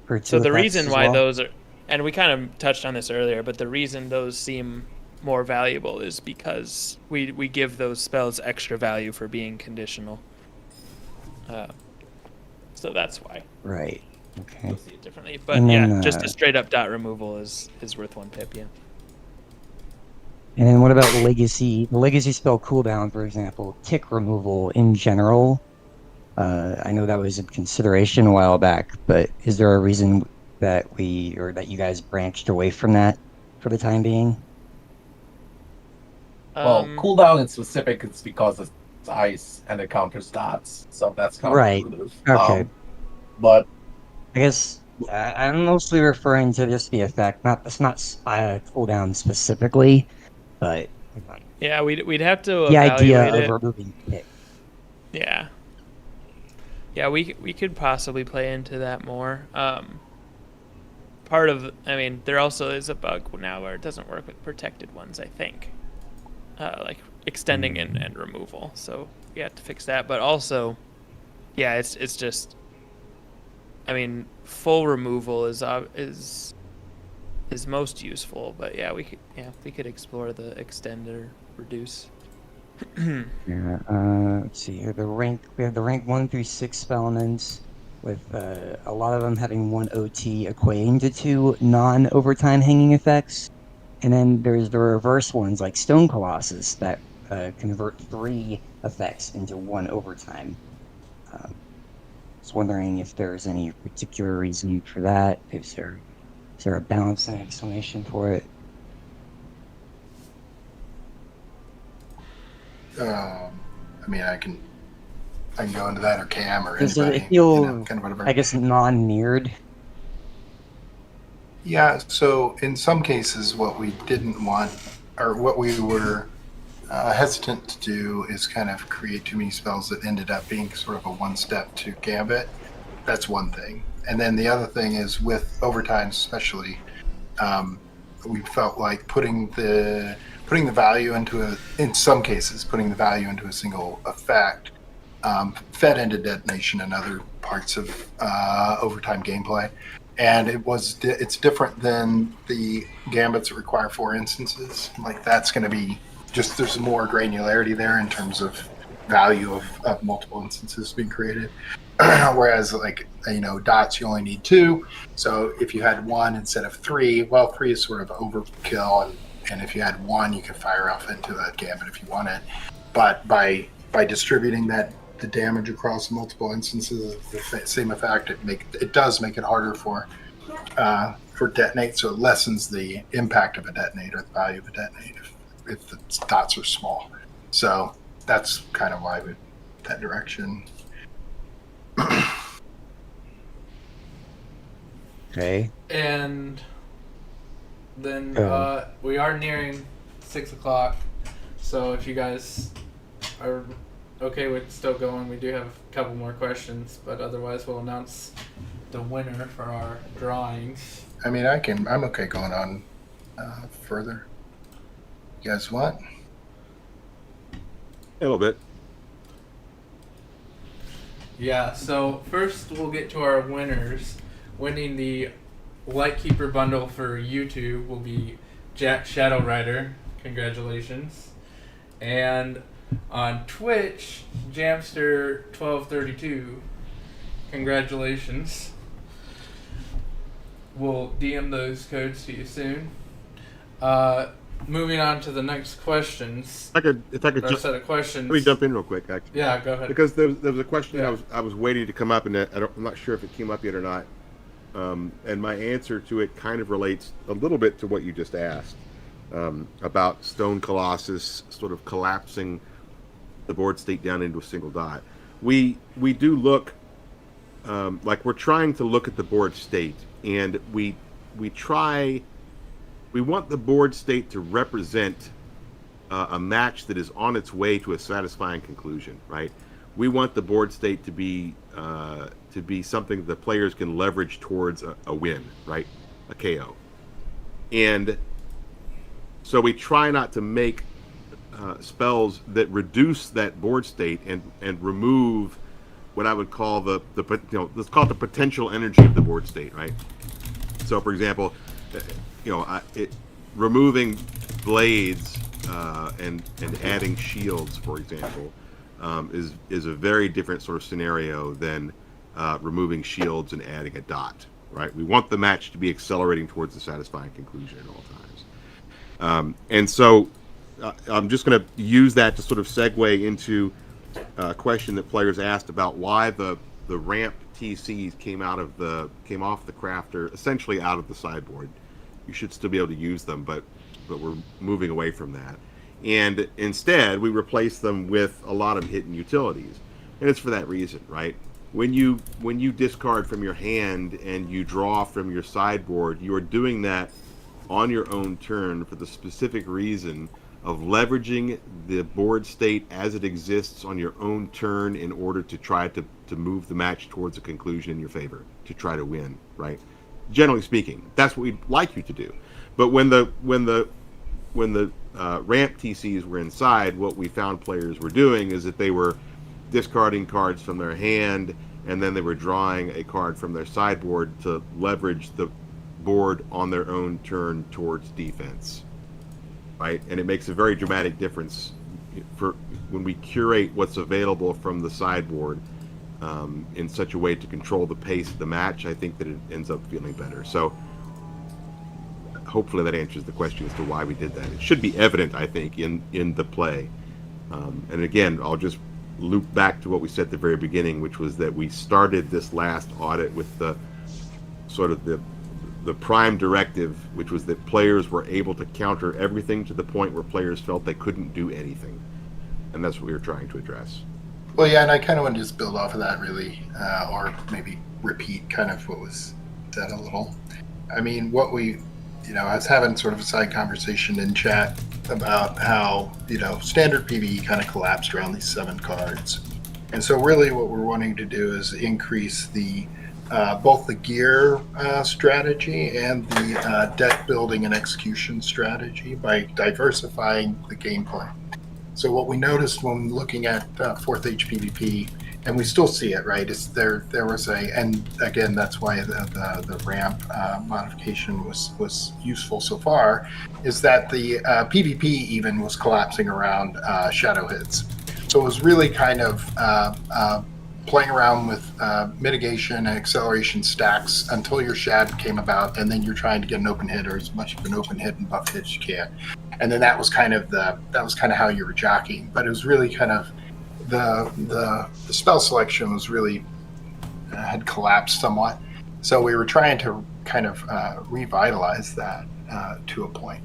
for 2 So the effects reason as why well. those are, and we kind of touched on this earlier, but the reason those seem more valuable is because we give those spells extra value for being conditional. So that's why. Right. Okay. You'll see it differently. But And yeah, then, just a straight up dot removal is worth 1 pip, yeah. And then what about legacy? The legacy spell cooldown, for example, tick removal in general. I know that was a consideration a while back, but is there a reason that that you guys branched away from that for the time being? Well, cooldown in specific, it's because it's ice and it counters dots, so that's Right. counterintuitive. Okay. But I guess I'm mostly referring to just the effect. It's not cooldown specifically, but Yeah, we'd have to the idea evaluate of it. removing it. Yeah. Yeah, we could possibly play into that more. Part of, I mean, there also is a bug now where it doesn't work with protected ones, I think. Like extending and removal. So we have to fix that. But also, yeah, it's just, I mean, full removal is most useful. But yeah, we could explore the extend or reduce. Yeah, let's see here. We have the rank 1 through 6 spellments, with a lot of them having 1 OT equating to 2 non-overtime hanging effects. And then there's the reverse ones like Stone Colossus that convert 3 effects into 1 overtime. I was wondering if there's any particular reason for that. Is there a balancing explanation for it? I mean, I can go into that, or Cam, or Does anybody. it feel, kind of whatever. I guess, non-mirrored? Yeah. So in some cases, what we didn't want, or what we were hesitant to do, is kind of create too many spells that ended up being sort of a one-step to Gambit. That's one thing. And then the other thing is, with overtime especially, we felt like putting the value in some cases, putting the value into a single effect fed into detonation and other parts of overtime gameplay. And it's different than the gambits that require 4 instances. Like, that's going to be just, there's more granularity there in terms of value of multiple instances being created. Whereas, like, dots, you only need 2. So if you had 1 instead of 3, well, 3 is sort of overkill, and if you had 1, you could fire off into a gambit if you wanted. But by distributing the damage across multiple instances of the same effect, it does make it harder for detonate. So it lessens the impact of a detonate, or the value of a detonate, if the dots are small. So that's kind of why that direction. Okay. And then we are nearing 6 o'clock, so if you guys are okay with still going, we do have a couple more questions, but otherwise we'll announce the winner for our drawings. I mean, I'm okay going on further. You guys want? A little bit. Yeah, so first we'll get to our winners. Winning the Lightkeeper bundle for YouTube will be Jack Shadow Rider. Congratulations. And on Twitch, Jamster1232. Congratulations. We'll DM those codes to you soon. Moving on to the next questions. If I could just set of questions. let me jump in real quick, actually. Yeah, go ahead. Because there was a question Yeah. I was waiting to come up, and I'm not sure if it came up yet or not. And my answer to it kind of relates a little bit to what you just asked about Stone Colossus sort of collapsing the board state down into a single dot. We do look like we're trying to look at the board state, and we want the board state to represent a match that is on its way to a satisfying conclusion, right? We want the board state to be something the players can leverage towards a win, right? A KO. And so we try not to make spells that reduce that board state and remove what I would call let's call it the potential energy of the board state, right? So, for example, removing blades and adding shields, for example, is a very different sort of scenario than removing shields and adding a dot, right? We want the match to be accelerating towards the satisfying conclusion at all times. And so I'm just going to use that to sort of segue into a question that players asked about why the ramp TCs came off the crafter, essentially out of the sideboard. You should still be able to use them, but we're moving away from that. And instead, we replace them with a lot of hidden utilities, and it's for that reason, right? When you discard from your hand and you draw from your sideboard, you are doing that on your own turn for the specific reason of leveraging the board state as it exists on your own turn in order to try to move the match towards a conclusion in your favor, to try to win, right? Generally speaking, that's what we'd like you to do. But when the ramp TCs were inside, what we found players were doing is that they were discarding cards from their hand, and then they were drawing a card from their sideboard to leverage the board on their own turn towards defense, right? And it makes a very dramatic difference for when we curate what's available from the sideboard in such a way to control the pace of the match. I think that it ends up feeling better. So hopefully that answers the question as to why we did that. It should be evident, I think, in the play. And again, I'll just loop back to what we said at the very beginning, which was that we started this last audit with the sort of the prime directive, which was that players were able to counter everything to the point where players felt they couldn't do anything. And that's what we were trying to address. Well, yeah, and I kind of want to just build off of that, really, or maybe repeat kind of what was said a little. I mean, what we, I was having sort of a side conversation in chat about how, standard PvE kind of collapsed around these 7 cards. And so really what we're wanting to do is increase the both the gear strategy and the deck building and execution strategy by diversifying the gameplay. So what we noticed when looking at 4th Age PvP, and we still see it, right, is there was and again, that's why the ramp modification was useful so far, is that the PvP even was collapsing around shadow hits. So it was really kind of playing around with mitigation and acceleration stacks until your shad came about, and then you're trying to get an open hit or as much of an open hit and buff hit as you can. And then that was kind of how you were jockeying. But it was really kind of the spell selection was really had collapsed somewhat. So we were trying to kind of revitalize that to a point.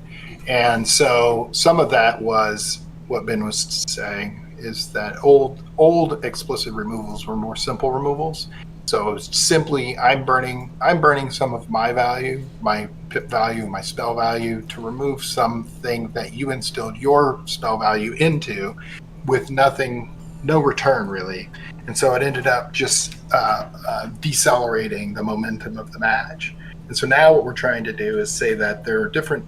And so some of that was what Ben was saying, is that old explicit removals were more simple removals. So it was simply I'm burning some of my value, my pip value, my spell value, to remove something that you instilled your spell value into with no return really. And so it ended up just decelerating the momentum of the match. And so now what we're trying to do is say that there are different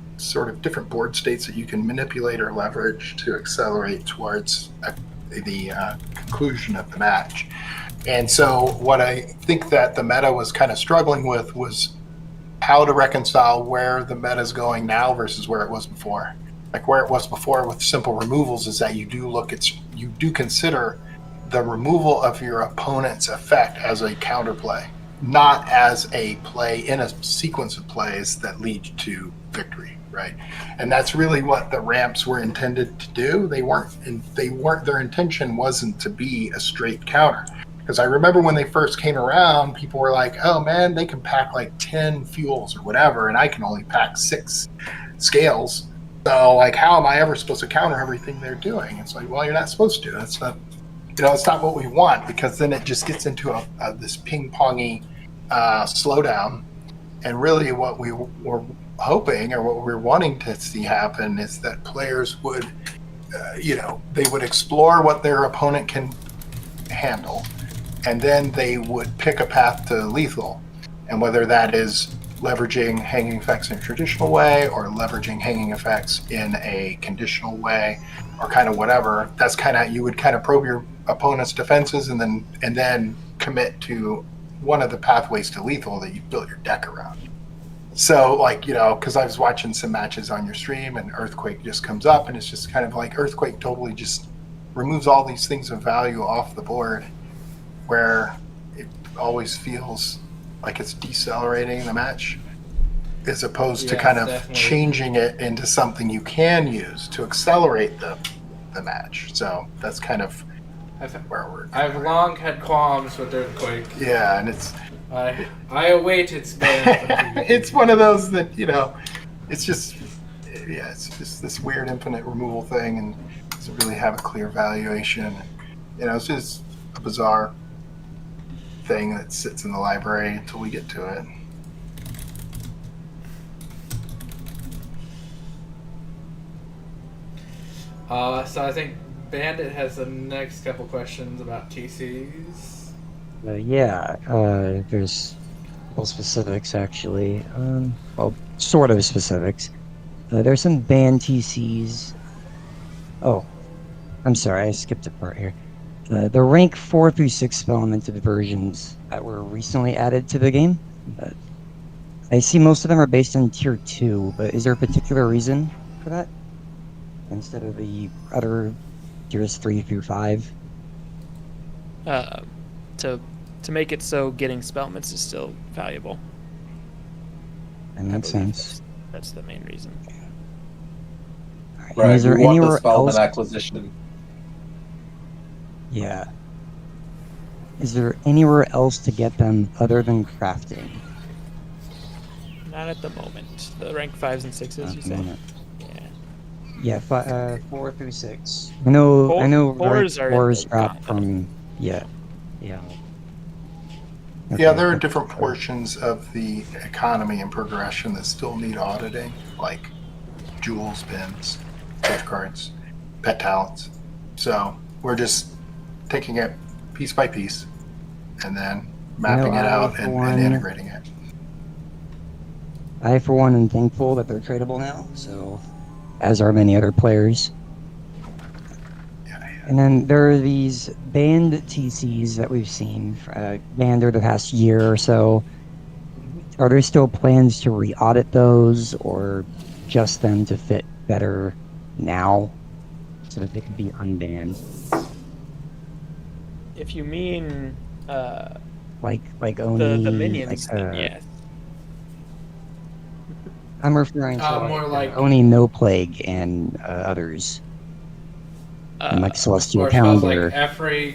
board states that you can manipulate or leverage to accelerate towards the conclusion of the match. And so what I think that the meta was kind of struggling with was how to reconcile where the meta is going now versus where it was before. Like where it was before with simple removals is that you do consider the removal of your opponent's effect as a counterplay, not as a play in a sequence of plays that lead to victory, right? And that's really what the ramps were intended to do. Their intention wasn't to be a straight counter. Because I remember when they first came around, people were like, oh man, they can pack like 10 fuels or whatever, and I can only pack 6 scales. So like, how am I ever supposed to counter everything they're doing? It's like, well, you're not supposed to. That's not, it's not what we want, because then it just gets into this ping-pongy slowdown. And really what we were hoping, or what we were wanting to see happen, is that players would, they would explore what their opponent can handle, and then they would pick a path to lethal. And whether that is leveraging hanging effects in a traditional way or leveraging hanging effects in a conditional way or kind of whatever, that's kind of, you would kind of probe your opponent's defenses and then commit to one of the pathways to lethal that you built your deck around. So like, because I was watching some matches on your stream and Earthquake just comes up, and it's just kind of like Earthquake totally just removes all these things of value off the board, where it always feels like it's decelerating the match, as opposed to kind of definitely changing it into something you can use to accelerate the match. So that's kind of I've long had qualms with Earthquake. Yeah, and it's I await its ban. it's one of those that it's just it's just this weird infinite removal thing, and doesn't really have a clear valuation. It's just a bizarre thing that sits in the library until we get to it. So I think Bandit has the next couple questions about TCs. There's well specifics actually. Well, sort of specifics. There's some banned TCs. Oh, I'm sorry, I skipped a part here. The rank 4 through 6 spell-limited versions that were recently added to the game. I see most of them are based on tier 2, but is there a particular reason for that? Instead of the other tiers 3 through 5? To make it so getting spellments is still valuable. That makes sense. That's the main reason. Right. Right. Is there We want the anywhere spellman else? acquisition. Yeah. Is there anywhere else to get them other than crafting? Not at the moment. The rank 5s and 6s, At you the say? moment. Yeah. Yeah, 4 through 6. I know. Fours are in fours the drop combo. from. Yeah. Yeah, Okay. there are different portions of the economy and progression that still need auditing, like jewels, pins, gift cards, pet talents. So we're just taking it piece by piece and then mapping it out and integrating it. I, for one, am thankful that they're tradable now. So, as are many other players. And then there are these banned TCs that we've seen banned over the past year or so. Are there still plans to re-audit those, or just them to fit better now, so that they can be unbanned? If you mean Like Oni, the minions, then yes. I'm referring to more like Oni No Plague and others. And like Celestial or spells Pounder. like Efrey.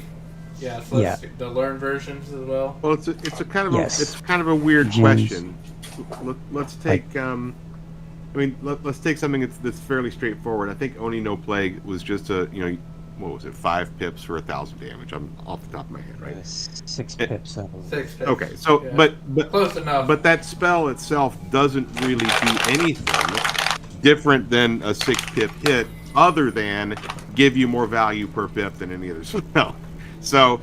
Yeah, so the learn versions as well. Well, it's a kind of Yes. it's kind of a weird Gems. question. Let's take let's take something that's fairly straightforward. I think Oni No Plague was just what was it, 5 pips for 1,000 damage. I'm off the top of my head, right? 6 pips. I believe. 6 pips. Okay, so Yeah. but Close enough. But that spell itself doesn't really do anything different than a 6-pip hit, other than give you more value per pip than any other spell. So,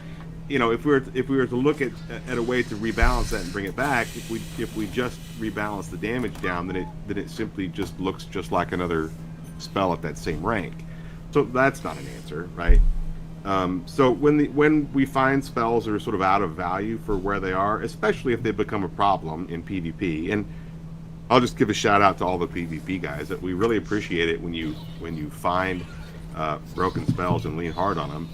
if we were to look at a way to rebalance that and bring it back, if we just rebalance the damage down, then it simply just looks just like another spell at that same rank. So that's not an answer, right? So when we find spells that are sort of out of value for where they are, especially if they become a problem in PvP, and I'll just give a shout out to all the PvP guys that we really appreciate it when you find broken spells and lean hard on them,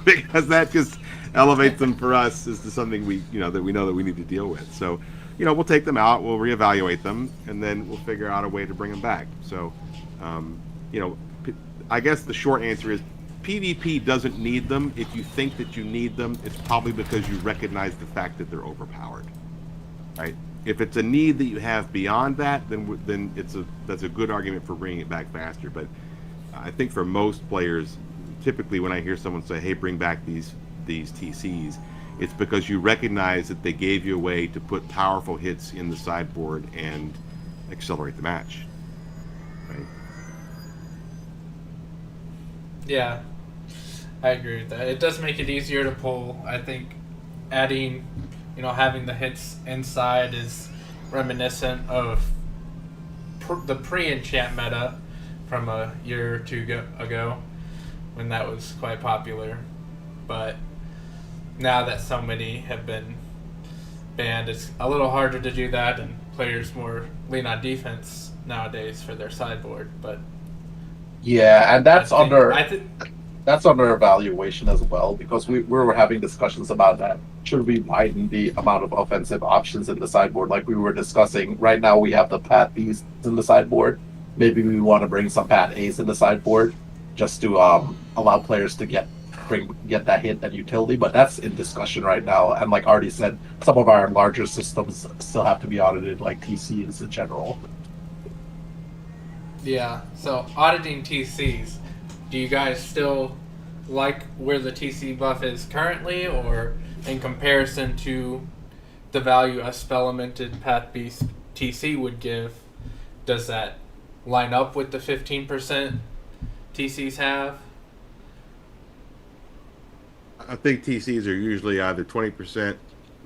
because that just elevates them for us as to something we know that we need to deal with. So, we'll take them out, we'll reevaluate them, and then we'll figure out a way to bring them back. So, I guess the short answer is PvP doesn't need them. If you think that you need them, it's probably because you recognize the fact that they're overpowered, right? If it's a need that you have beyond that, then that's a good argument for bringing it back faster. But I think for most players, typically when I hear someone say, "Hey, bring back these TCs," it's because you recognize that they gave you a way to put powerful hits in the sideboard and accelerate the match, right? Yeah, I agree with that. It does make it easier to pull. I think adding, having the hits inside is reminiscent of the pre-enchant meta from a year or two ago, when that was quite popular. But now that so many have been banned, it's a little harder to do that, and players more lean on defense nowadays for their sideboard. But Yeah, and that's that's under evaluation as well, because we were having discussions about that. Should we widen the amount of offensive options in the sideboard, like we were discussing? Right now we have the Pat Bs in the sideboard. Maybe we want to bring some Pat As in the sideboard, just to allow players to get get that hit and utility, but that's in discussion right now. And like Artie said, some of our larger systems still have to be audited, like TCs in general. Yeah, so auditing TCs, do you guys still like where the TC buff is currently, or in comparison to the value a spell-lamented Path B TC would give, does that line up with the 15% TCs have? I think TCs are usually either 20%,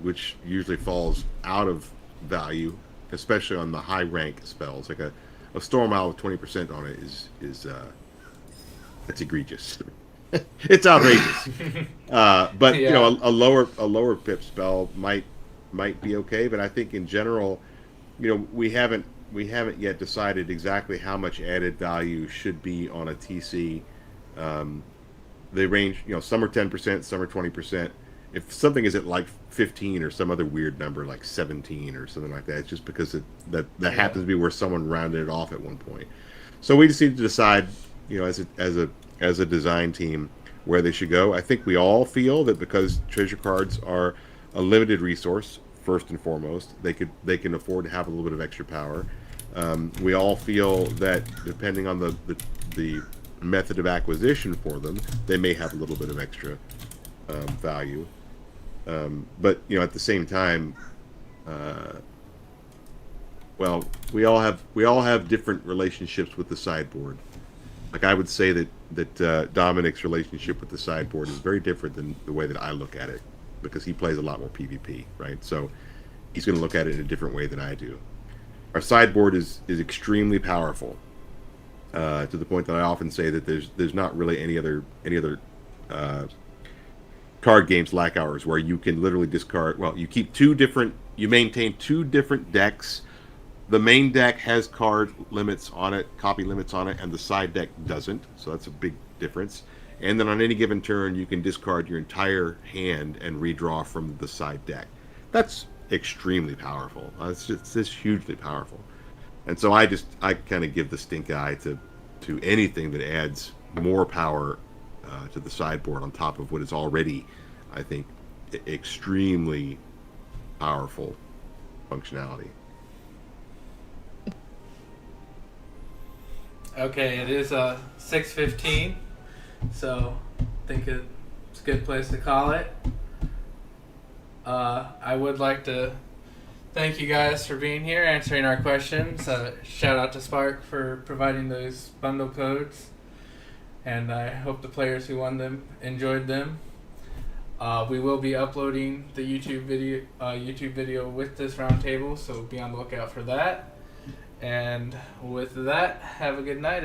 which usually falls out of value, especially on the high rank spells. Like a Storm Owl with 20% on it is that's egregious. It's outrageous. But Yeah. you know, a lower pip spell might be okay. But I think in general, you know, we haven't yet decided exactly how much added value should be on a TC. They range, you know, some are 10%, some are 20%. If something is at like 15 or some other weird number like 17 or something like that, it's just because that happens to be where someone rounded it off at one point. So we just need to decide, you know, as a design team where they should go. I think we all feel that because treasure cards are a limited resource, first and foremost, they can afford to have a little bit of extra power. We all feel that depending on the method of acquisition for them, they may have a little bit of extra value. But you know, at the same time, well, we all have different relationships with the sideboard. Like I would say that Dominic's relationship with the sideboard is very different than the way that I look at it, because he plays a lot more PvP, right? So he's going to look at it in a different way than I do. Our sideboard is extremely powerful, to the point that I often say that there's not really any other card games like ours where you can literally discard. Well, you maintain two different decks. The main deck has card limits on it, copy limits on it, and the side deck doesn't. So that's a big difference. And then on any given turn, you can discard your entire hand and redraw from the side deck. That's extremely powerful. It's just hugely powerful. And so I kind of give the stink eye to anything that adds more power to the sideboard on top of what is already, I think, extremely powerful functionality. Okay, it is 6:15, so I think it's a good place to call it. I would like to thank you guys for being here, answering our questions. Shout out to Spark for providing those bundle codes, and I hope the players who won them enjoyed them. We will be uploading the YouTube video with this roundtable, so be on the lookout for that. And with that, have a good night, everyone.